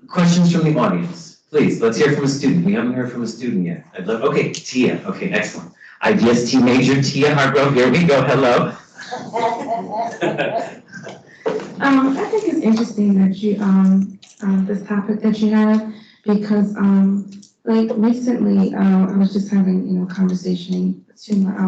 questions from the audience, please. Let's hear from a student. We haven't heard from a student yet. I'd love, okay, Tia, okay, excellent. IDST major Tia Hargrove, here we go, hello. I think it's interesting that you, this topic that you have, because, like recently, I was just having, conversation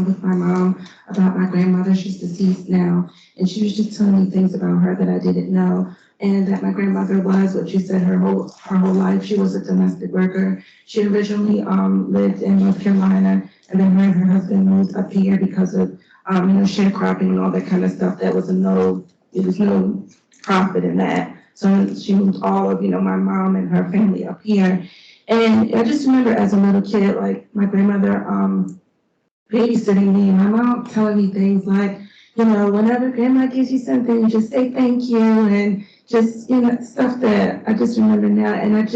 with my mom about my grandmother. She's deceased now, and she was just telling me things about her that I didn't know, and that my grandmother was what you said her whole life. She was a domestic worker. She originally lived in North Carolina, and then her and her husband moved up here because of sharecropping and all that kind of stuff. There was no profit in that. So she moved all of, my mom and her family up here. And I just remember as a little kid, like my grandmother babysitting me, and my mom telling me things like, whenever grandma gives you something, just say thank you, and just, stuff that I just remember now. And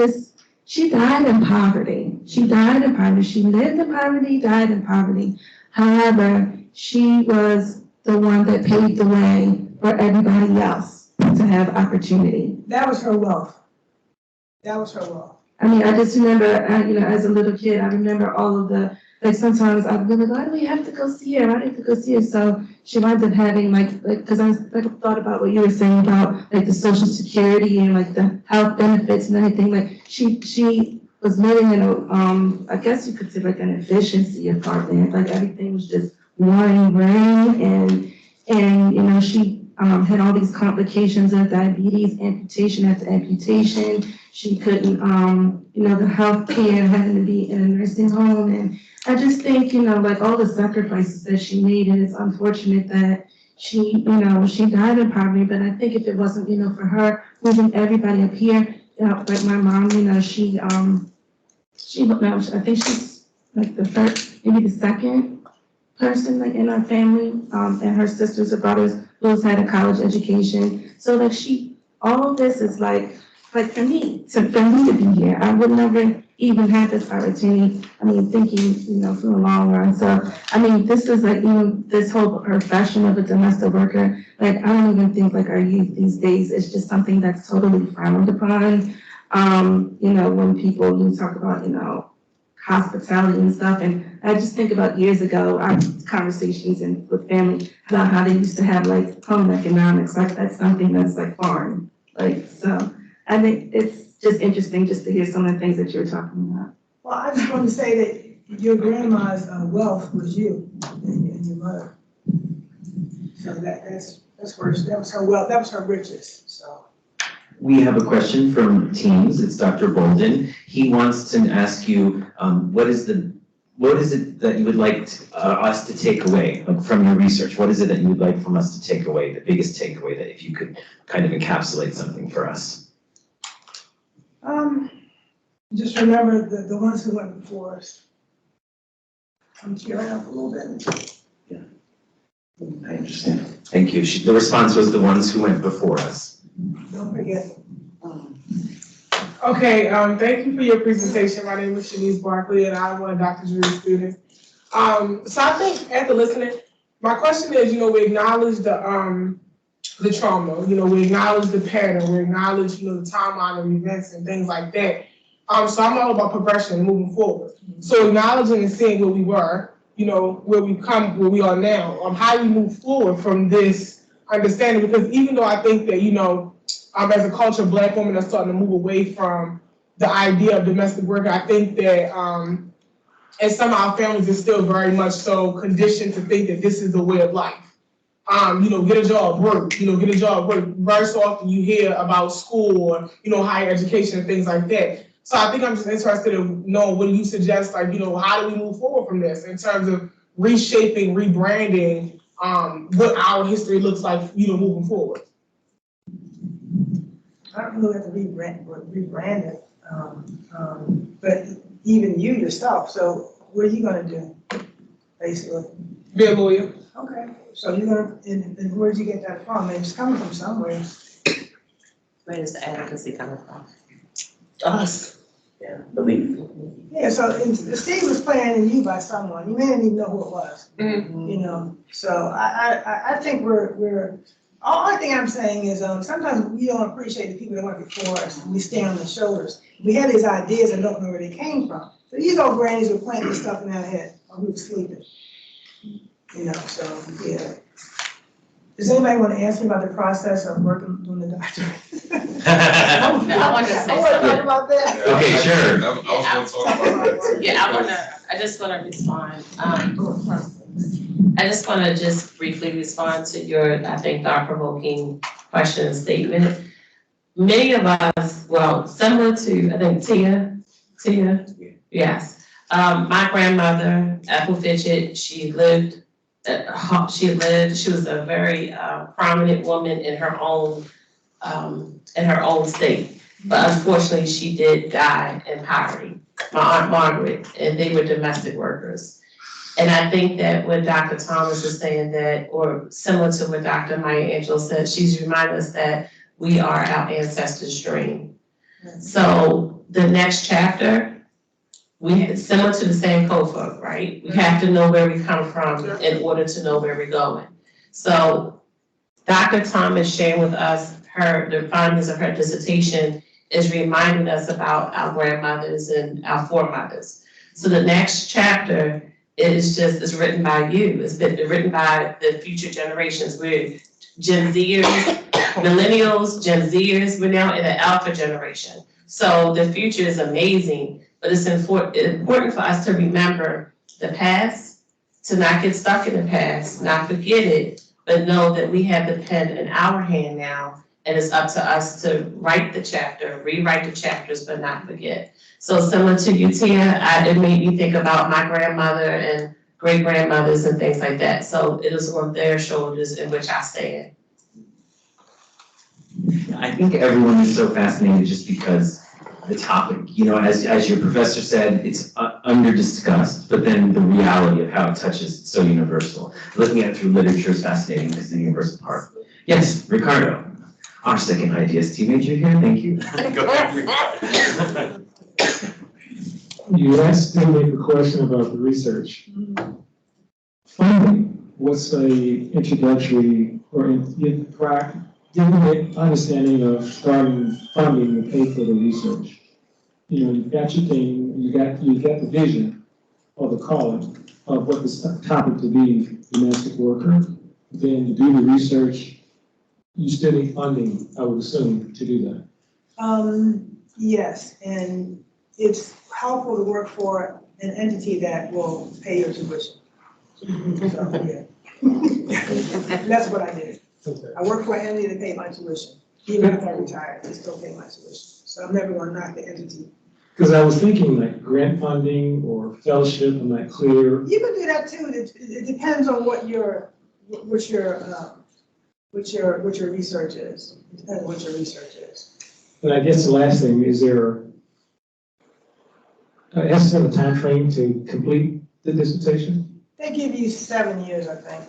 she died in poverty. She lived in poverty, died in poverty. However, she was the one that paved the way for everybody else to have opportunity. That was her wealth. I mean, I just remember, as a little kid, I remember all of the, like sometimes I would be like, why do we have to go see her? Why do we have to go see her? So she wound up having because I thought about what you were saying about like the Social Security and like the health benefits and everything. Like she was living in a, I guess you could say like an efficiency apartment. Like everything was just one room, and she had all these complications of diabetes, amputation after amputation. She couldn't, the health care, having to be in a nursing home. And I just think, like all the sacrifices that she made, and it's unfortunate that she died in poverty. But I think if it wasn't, for her moving everybody up here, like my mom, I think she's like the first, maybe the second person like in our family, and her sisters or brothers both had a college education. So like all of this is like for me to be here. I would never even have this opportunity. I mean, thinking, for the long run. So, I mean, this is like, this whole profession of a domestic worker, like I don't even think like our youth these days, it's just something that's totally frowned upon. When people talk about, hospitality and stuff. And I just think about years ago, our conversations with family about how they used to have like home economics. Like that's something that's like foreign. Like, so I think it's just interesting just to hear some of the things that you were talking about. Well, I just want to say that your grandma's wealth was you and your mother. So that was her wealth, that was her riches, so. We have a question from Teams. It's Dr. Bolden. He wants to ask you, what is it that you would like us to take away from your research? What is it that you would like from us to take away, the biggest takeaway, that if you could kind of encapsulate something for us? Just remember the ones who went before us. I'm tearing up a little bit. I understand. Thank you. The response was the ones who went before us. Don't forget. Okay, thank you for your presentation. My name is Shanice Barkley, and I'm one of Dr. Drew's students. So I think after listening, my question is, we acknowledge the trauma, we acknowledge the pattern, we acknowledge, the timeline of events and things like that. So I'm all about progression, moving forward. So acknowledging and seeing where we were, where we've come, where we are now, how we move forward from this understanding, because even though I think that, as a culture, Black women are starting to move away from the idea of domestic work, I think that and some of our families are still very much so conditioned to think that this is the way of life. Get a job, work, get a job, work. Very so often you hear about school or, higher education and things like that. So I think I'm just interested in knowing what do you suggest, how do we move forward from this in terms of reshaping, rebranding, what our history looks like, moving forward. I don't really have to rebrand it, but even you yourself, so what are you gonna do, basically? Be a lawyer. Okay, so you're gonna, and where'd you get that from? It's coming from somewhere. Where is the advocacy coming from? Us. Yeah, believe. Yeah, so the seed was planted in you by someone, you may not even know who it was, So I think we're, only thing I'm saying is, sometimes we don't appreciate the people that went before us, and we stand on their shoulders. We have these ideas and don't know where they came from. So these old grannies were planting this stuff in our head while we were sleeping. So, yeah. Does anybody want to ask me about the process of working on the doctorate? I want to say I want to talk something. about that. Okay, sure. I was gonna talk about that too. Yeah, I just want to respond. I just want to just briefly respond to your, I think, thought-provoking question and statement. Many of us, well, similar to, I think, Tia, yes. My grandmother, Ethel Fitchett, she was a very prominent woman in her own state. But unfortunately, she did die in poverty. My Aunt Margaret, and they were domestic workers. And I think that what Dr. Thomas is saying that, or similar to what Dr. Maya Angelou said, she's reminding us that we are our ancestors' dream. So the next chapter, similar to the same code folk, right? We have to know where we come from in order to know where we're going. So Dr. Thomas sharing with us the findings of her dissertation is reminding us about our grandmothers and our foremothers. So the next chapter is written by you. It's been written by the future generations. We're Gen Zers, millennials, Gen Zers, we're now in the alpha generation. So the future is amazing, but it's important for us to remember the past, to not get stuck in the past, not forget it, but know that we have the pen in our hand now, and it's up to us to write the chapter, rewrite the chapters, but not forget. So similar to you, Tia, it made me think about my grandmother and great-grandmothers and things like that. So it is on their shoulders in which I stand. I think everyone is so fascinated just because the topic, as your professor said, it's under-discussed, but then the reality of how it touches is so universal. Looking at it through literature is fascinating because the universal part. Yes, Ricardo, our second IDST major here, thank you. Go ahead. You asked me a question about the research. Funding, what's a introductory or giving an understanding of starting funding to pay for the research? You've got your thing, you got the vision or the calling of what the topic to be, domestic worker. Then to do the research, you still need funding, I would assume, to do that. Yes, and it's helpful to work for an entity that will pay your tuition. So, yeah. That's what I did. Okay. I worked for an entity that paid my tuition. Even after I retired, they still pay my tuition. So I'm never gonna knock the entity. Because I was thinking like grant funding or fellowship, I'm not clear. You can do that too. It depends on what your research is. It depends on what your research is. And I guess the last thing, is there estimate a timeframe to complete the dissertation? They give you 7 years, I think.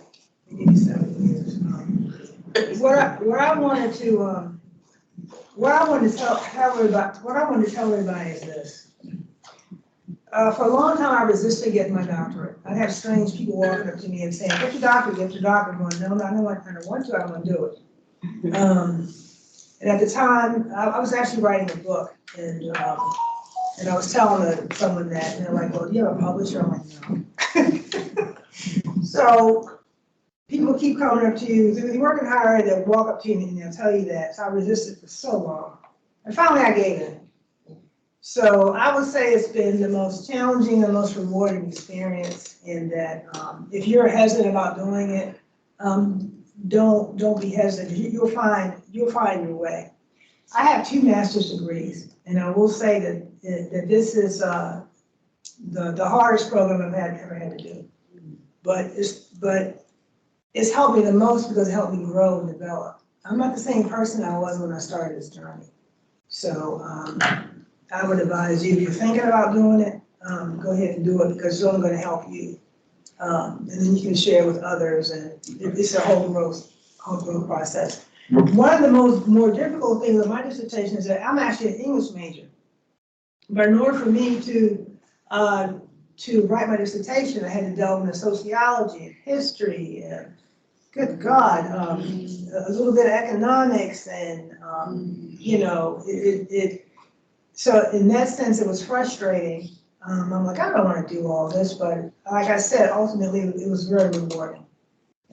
They give you 7 years. What I wanted to tell everybody is this. For a long time, I resisted getting my doctorate. I had strange people walking up to me and saying, get your doctorate. I'm going, no, I don't want to, I don't want to do it. And at the time, I was actually writing a book, and I was telling someone that, and they're like, well, do you have a publisher? I'm like, no. So people keep coming up to you, if you're working hard, they'll walk up to you and they'll tell you that. So I resisted for so long. And finally I gave in. So I would say it's been the most challenging and most rewarding experience in that if you're hesitant about doing it, don't be hesitant. You'll find your way. I have 2 master's degrees, and I will say that this is the hardest program I've ever had to do. But it's helped me the most because it helped me grow and develop. I'm not the same person I was when I started this journey. So I would advise you, if you're thinking about doing it, go ahead and do it because it's only going to help you. And then you can share with others, and it's a whole growth process. One of the more difficult things of my dissertation is that I'm actually an English major. But in order for me to write my dissertation, I had to delve into sociology and history and, good God, a little bit of economics and, so in that sense, it was frustrating. I'm like, I don't want to do all this, but like I said, ultimately, it was very rewarding.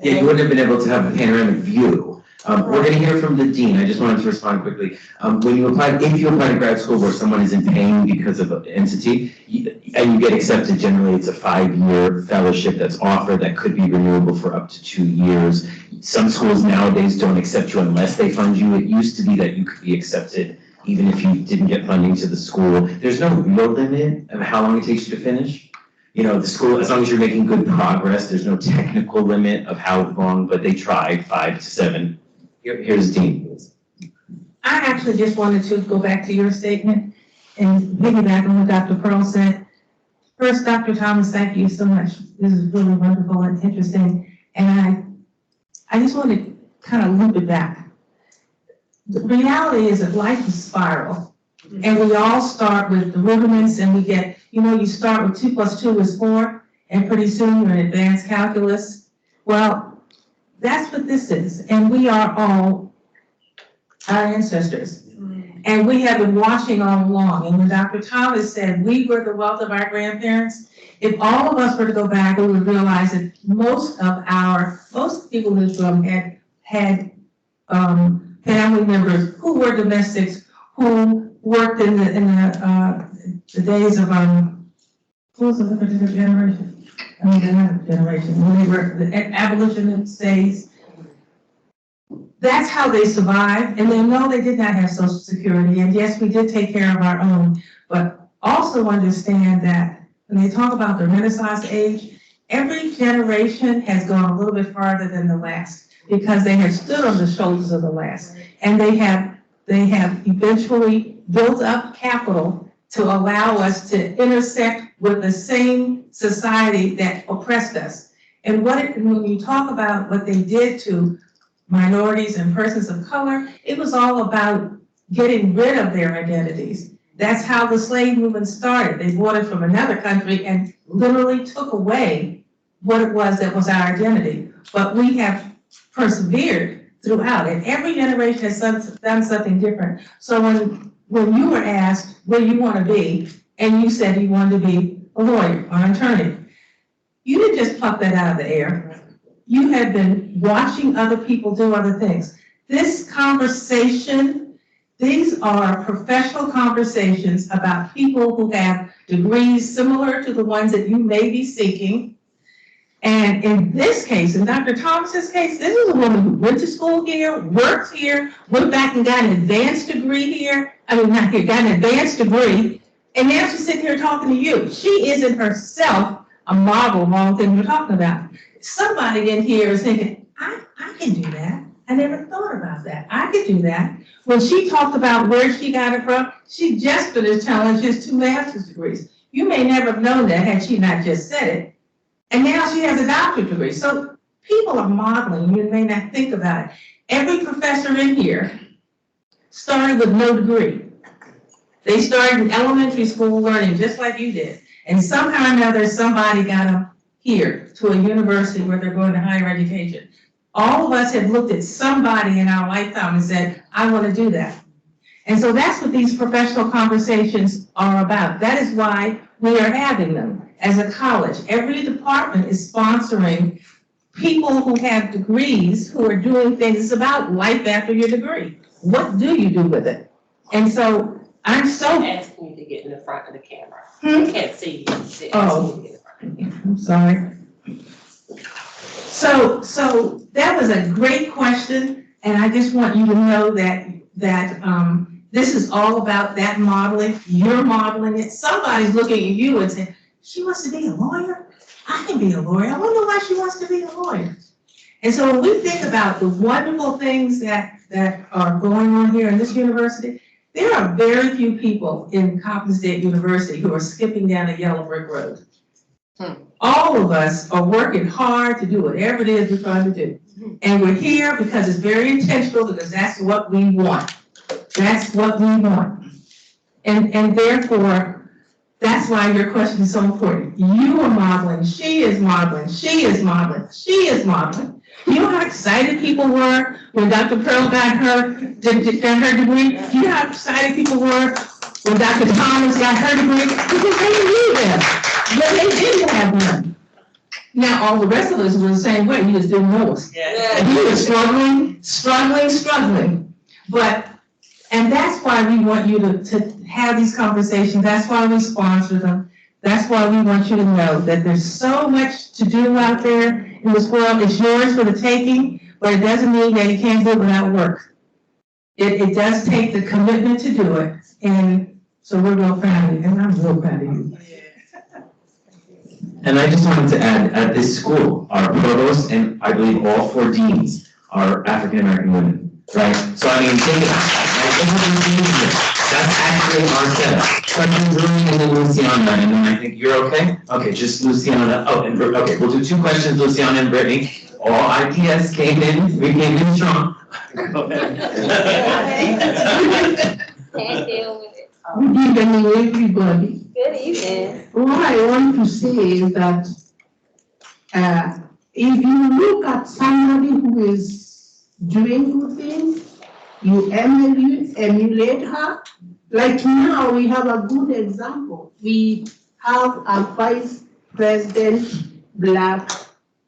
Yeah, you wouldn't have been able to have a panoramic view. We're going to hear from the dean. I just wanted to respond quickly. If you apply to grad school where someone isn't paying because of an entity, and you get accepted, generally it's a 5-year fellowship that's offered that could be renewable for up to 2 years. Some schools nowadays don't accept you unless they fund you. It used to be that you could be accepted even if you didn't get funding to the school. There's no real limit of how long it takes you to finish. The school, as long as you're making good progress, there's no technical limit of how long, but they try 5 to 7. Here's Dean. I actually just wanted to go back to your statement and piggyback on what Dr. Pearl said. First, Dr. Thomas, thank you so much. This is really wonderful and interesting. And I just want to kind of loop it back. The reality is that life is spiral. And we all start with the rudiments and we get, you start with 2 + 2 is 4, and pretty soon you're in advanced calculus. Well, that's what this is. And we are all our ancestors. And we have been watching all along. And when Dr. Thomas said we were the wealth of our grandparents, if all of us were to go back, we would realize that most people in this room had family members who were domestics, who worked in the days of who was the particular generation? When they were the abolitionist days. That's how they survived, and they know they did not have Social Security, and yes, we did take care of our own, but also understand that when they talk about the Renaissance age, every generation has gone a little bit farther than the last because they have stood on the shoulders of the last, and they have eventually built up capital to allow us to intersect with the same society that oppressed us. And when you talk about what they did to minorities and persons of color, it was all about getting rid of their identities. That's how the slave movement started. They brought it from another country and literally took away what it was that was our identity. But we have persevered throughout, and every generation has done something different. So when you were asked where you want to be, and you said you wanted to be a lawyer or an attorney, you didn't just pluck that out of the air. You had been watching other people do other things. This conversation, these are professional conversations about people who have degrees similar to the ones that you may be seeking. And in this case, in Dr. Thomas's case, this is a woman who went to school here, worked here, went back and got an advanced degree here. Got an advanced degree, and now she's sitting here talking to you. She is in herself a model of all the things we're talking about. Somebody in here is thinking, I can do that. I never thought about that. I could do that. When she talked about where she got it from, she just finished telling us she has 2 master's degrees. You may never have known that had she not just said it. And now she has a doctorate degree. So people are modeling, you may not think about it. Every professor in here started with no degree. They started in elementary school learning just like you did. And somehow or another, somebody got them here to a university where they're going to higher education. All of us have looked at somebody in our lifetime and said, I want to do that. And so that's what these professional conversations are about. That is why we are having them as a college. Every department is sponsoring people who have degrees who are doing things. It's about life after your degree. What do you do with it? And so I'm so Asking you to get in the front of the camera. I can't see you. They're asking you to get in the front. I'm sorry. So that was a great question, and I just want you to know that this is all about that modeling. You're modeling it. Somebody's looking at you and saying, she wants to be a lawyer? I can be a lawyer. I wonder why she wants to be a lawyer. And so when we think about the wonderful things that are going on here in this university, there are very few people in Coppin State University who are skipping down a yellow brick road. All of us are working hard to do whatever it is we're trying to do. And we're here because it's very intentional, because that's what we want. That's what we want. And therefore, that's why your question is so important. You are modeling, she is modeling, she is modeling, she is modeling. You know how excited people were when Dr. Pearl got her degree? You know how excited people were when Dr. Thomas got her degree? Because they knew them, but they didn't have one. Now, all the rest of us were the same way, you just didn't know us. And you were struggling. And that's why we want you to have these conversations. That's why we sponsor them. That's why we want you to know that there's so much to do out there in this world. It's yours for the taking, but it doesn't mean that you can't do it without work. It does take the commitment to do it. And so we're real proud of you, and I'm real proud of you. And I just wanted to add, at this school, our provost and I believe all 4 deans are African-American women, right? So I mean, think about that. That's actually our setup. Questions, Rudy, and then Luciana, and then I think you're okay? Okay, just Luciana. Oh, and okay, we'll do 2 questions, Luciana and Brittany. All IPS came in, we came in strong. Go ahead. Can't deal with it. Good evening, everybody. Good evening. What I want to say is that if you look at somebody who is doing good things, you emulate her. Like now, we have a good example. We have a vice president Black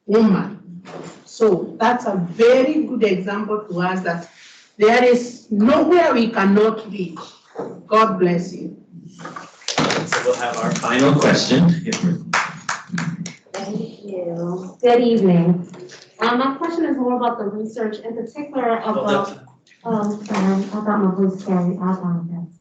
woman. So that's a very good example to us that there is nowhere we cannot reach. God bless you. So we'll have our final question. Thank you. Good evening. My question is more about the research, in particular about, sorry, I thought my voice carried, I apologize.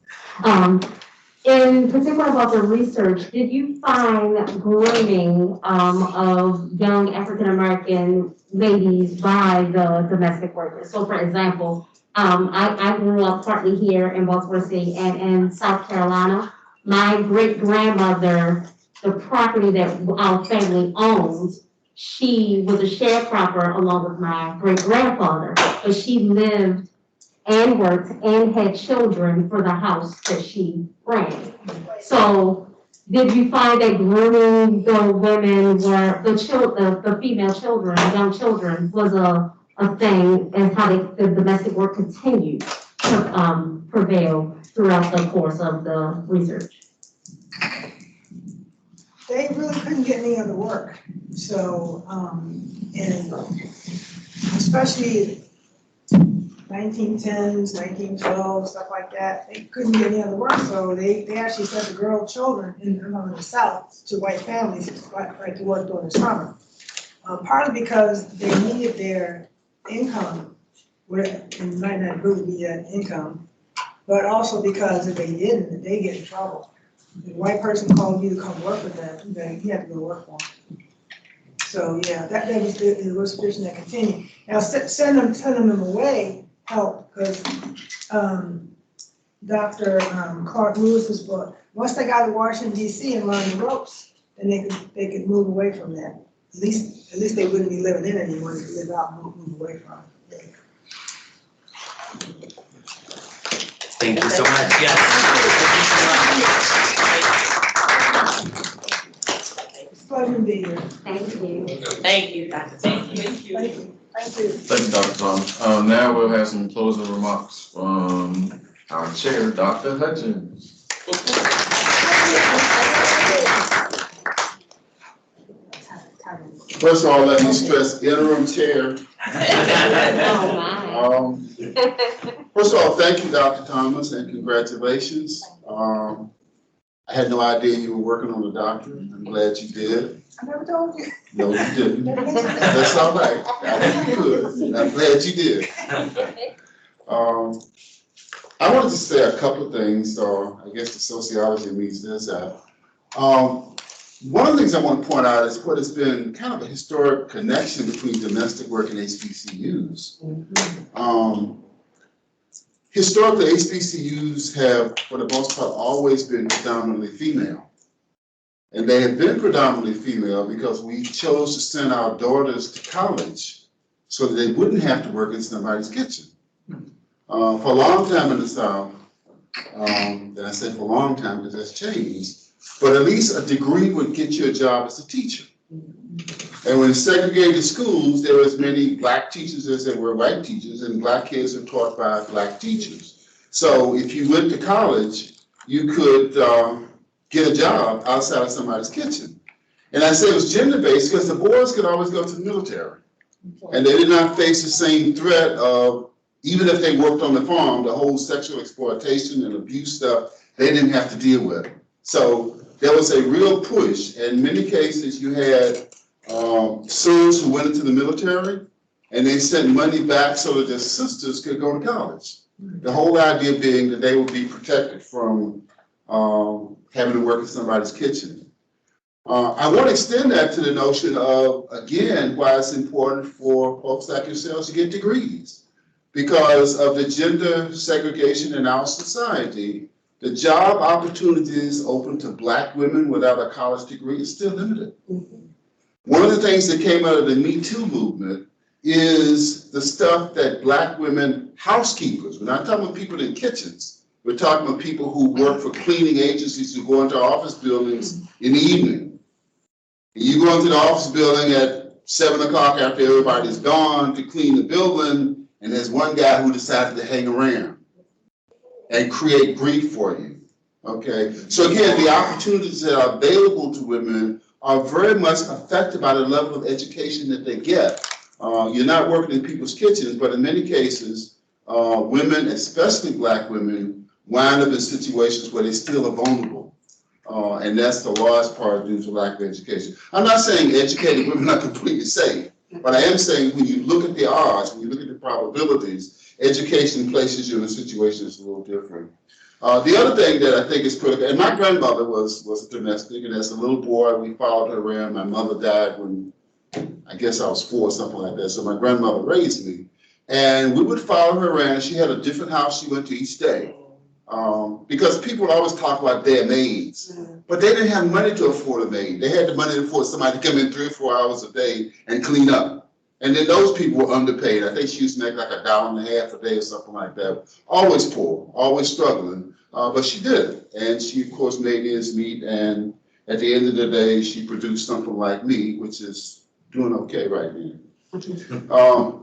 In particular about the research, did you find grooming of young African-American ladies by the domestic workers? So for example, I grew up partly here in Baltimore City and in South Carolina. My great-grandmother, the property that our family owned, she was a sharecropper along with my great-grandfather, but she lived and worked and had children for the house that she ran. So did you find that grooming the women were, the female children, young children, was a thing, and how the domestic work continued to prevail throughout the course of the research? They really couldn't get any other work. So, and especially 1910s, 1912, stuff like that, they couldn't get any other work. So they actually sent the girl children in the South to white families to work during the summer. Partly because they needed their income, and might not really be that income, but also because if they didn't, they get in trouble. If a white person called you to come work with them, then you had to go work for them. So yeah, that was the situation that continued. Now sending them away helped, because Dr. Clark Lewis's book, once they got to Washington DC and learn the ropes, then they could move away from that. At least they wouldn't be living in it anymore, they could live out and move away from it. Thank you so much. Yes. It's a pleasure to be here. Thank you. Thank you, Dr. Thank you. Thank you. Thank you. Thank you, Dr. Thomas. Now we'll have some closing remarks from our chair, Dr. Hutchins. First of all, let me stress interim chair. Oh, First of all, thank you, Dr. Thomas, and congratulations. I had no idea you were working on a doctorate. I'm glad you did. I never told you. No, you didn't. That's all right. I knew you could, and I'm glad you did. I wanted to say a couple of things, or I guess the sociology in me says that. One of the things I want to point out is what has been kind of a historic connection between domestic work and HBCUs. Historically, HBCUs have, for the most part, always been predominantly female. And they have been predominantly female because we chose to send our daughters to college so that they wouldn't have to work in somebody's kitchen. For a long time in the South, and I say for a long time because that's changed, but at least a degree would get you a job as a teacher. And when segregated schools, there were as many black teachers as there were white teachers, and black kids were taught by black teachers. So if you went to college, you could get a job outside of somebody's kitchen. And I say it was gender-based because the boys could always go to the military. And they did not face the same threat of, even if they worked on the farm, the whole sexual exploitation and abuse stuff, they didn't have to deal with it. So there was a real push. In many cases, you had sons who went into the military and they sent money back so that their sisters could go to college. The whole idea being that they would be protected from having to work in somebody's kitchen. I want to extend that to the notion of, again, why it's important for folks like yourselves to get degrees. Because of the gender segregation in our society, the job opportunities open to black women without a college degree is still limited. One of the things that came out of the Me Too movement is the stuff that black women, housekeepers, we're not talking about people in kitchens, we're talking about people who work for cleaning agencies who go into office buildings in the evening. You go into the office building at 7 o'clock after everybody's gone to clean the building, and there's one guy who decided to hang around and create grief for you, okay? So again, the opportunities that are available to women are very much affected by the level of education that they get. You're not working in people's kitchens, but in many cases, women, especially black women, wind up in situations where they still are vulnerable. And that's the large part due to lack of education. I'm not saying educated women are completely safe, but I am saying when you look at the odds, when you look at the probabilities, education places you in a situation that's a little different. The other thing that I think is critical, and my grandmother was a domestic, and as a little boy, we followed her around. My mother died when I guess I was 4 or something like that, so my grandmother raised me. And we would follow her around. She had a different house she went to each day. Because people always talk about their maids, but they didn't have money to afford a maid. They had the money to afford somebody to come in 3 or 4 hours a day and clean up. And then those people were underpaid. I think she used to make like $1.50 a day or something like that. Always poor, always struggling, but she did it. And she, of course, made ends meet. And at the end of the day, she produced something like me, which is doing okay right now.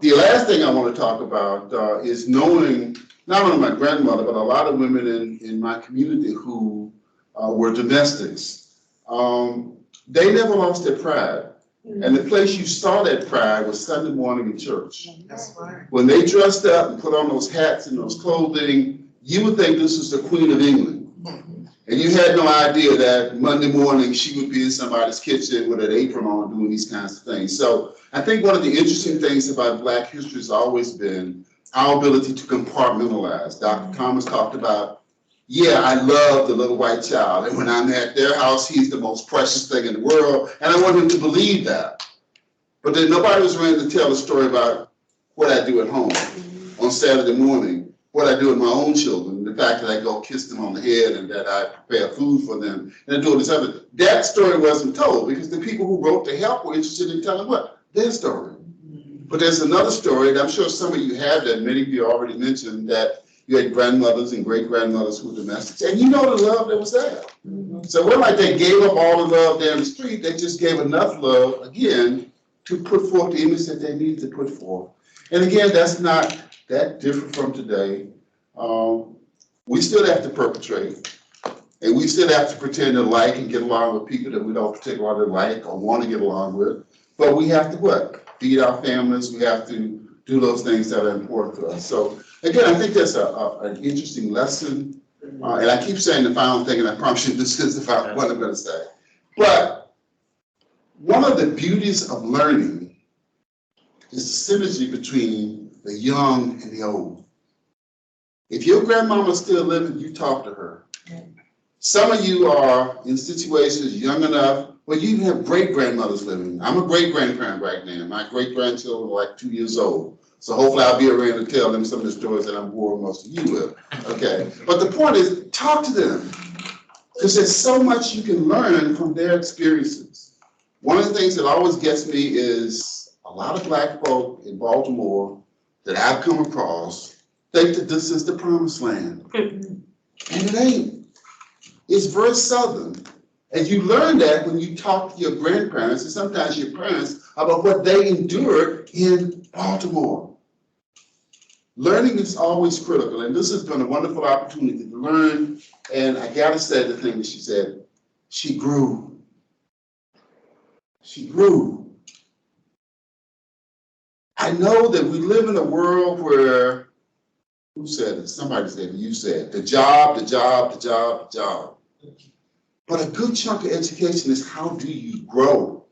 The last thing I want to talk about is knowing not only my grandmother, but a lot of women in my community who were domestics. They never lost their pride. And the place you saw that pride was Sunday morning in church. That's right. When they dressed up and put on those hats and those clothing, you would think this was the Queen of England. And you had no idea that Monday morning she would be in somebody's kitchen with an apron on doing these kinds of things. So I think one of the interesting things about Black history has always been our ability to compartmentalize. Dr. Thomas talked about, yeah, I love the little white child, and when I'm at their house, he's the most precious thing in the world, and I want him to believe that. But then nobody was ready to tell a story about what I do at home on Saturday morning what I do with my own children, the fact that I go kiss them on the head and that I prepare food for them and I do all this other. That story wasn't told because the people who wrote to help were interested in telling what? Their story. But there's another story, and I'm sure some of you have that, many of you already mentioned that you had grandmothers and great-grandmothers who were domestics, and you know the love that was there. So it wasn't like they gave up all the love down the street, they just gave enough love, again, to put forth the image that they needed to put forth. And again, that's not that different from today. We still have to perpetrate, and we still have to pretend to like and get along with people that we don't particularly like or want to get along with. But we have to what? Feed our families. We have to do those things that are important to us. So again, I think that's an interesting lesson. And I keep saying the final thing, and I promise you this is the final one I'm going to say. But one of the beauties of learning is the synergy between the young and the old. If your grandmama's still living, you talk to her. Some of you are in situations young enough where you even have great-grandmothers living. I'm a great-grandparent right now. My great-grandchildren are like 2 years old. So hopefully I'll be around to tell them some of the stories that I'm bored most of you with. Okay. But the point is, talk to them. Because there's so much you can learn from their experiences. One of the things that always gets me is a lot of Black folk in Baltimore that I've come across think that this is the promised land. And it ain't. It's very Southern. And you learn that when you talk to your grandparents and sometimes your parents about what they endured in Baltimore. Learning is always critical, and this has been a wonderful opportunity to learn. And I gotta say the thing that she said, she grew. She grew. I know that we live in a world where, who said it? Somebody said it, you said, the job, the job, the job, the job. But a good chunk of education is how do you grow?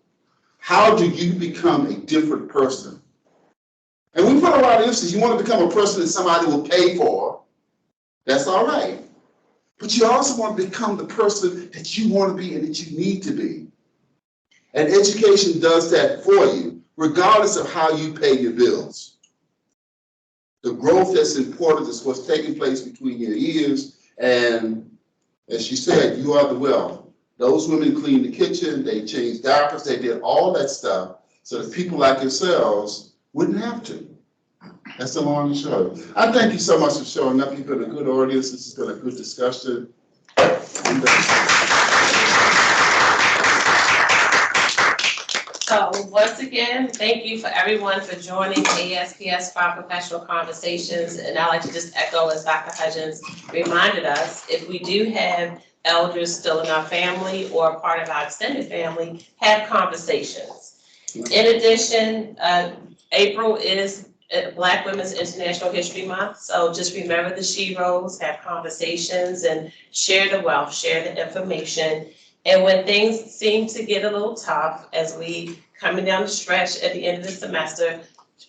How do you become a different person? And we put a lot of emphasis, you want to become a person that somebody will pay for, that's all right. But you also want to become the person that you want to be and that you need to be. And education does that for you, regardless of how you pay your bills. The growth that's important is what's taking place between your ears, and as she said, you are the wealth. Those women cleaned the kitchen, they changed diapers, they did all that stuff so that people like yourselves wouldn't have to. That's the long and short. I thank you so much for showing up. You've been a good audience. This has been a good discussion. So once again, thank you for everyone for joining ASPS for our professional conversations. And I'd like to just echo as Dr. Hudgens reminded us, if we do have elders still in our family or part of our extended family, have conversations. In addition, April is Black Women's International History Month. So just remember the sheroes, have conversations and share the wealth, share the information. And when things seem to get a little tough as we coming down the stretch at the end of the semester,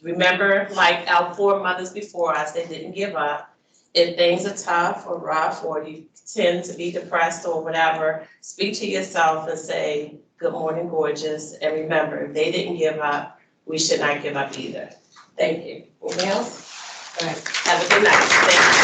remember, like our foremothers before us, they didn't give up. If things are tough or rough, or you tend to be depressed or whatever, speak to yourself and say, good morning, gorgeous. And remember, if they didn't give up, we should not give up either. Thank you. Anything else? All right. Have a good night. Thank you.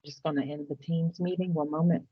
Just gonna end the Teams meeting, one moment.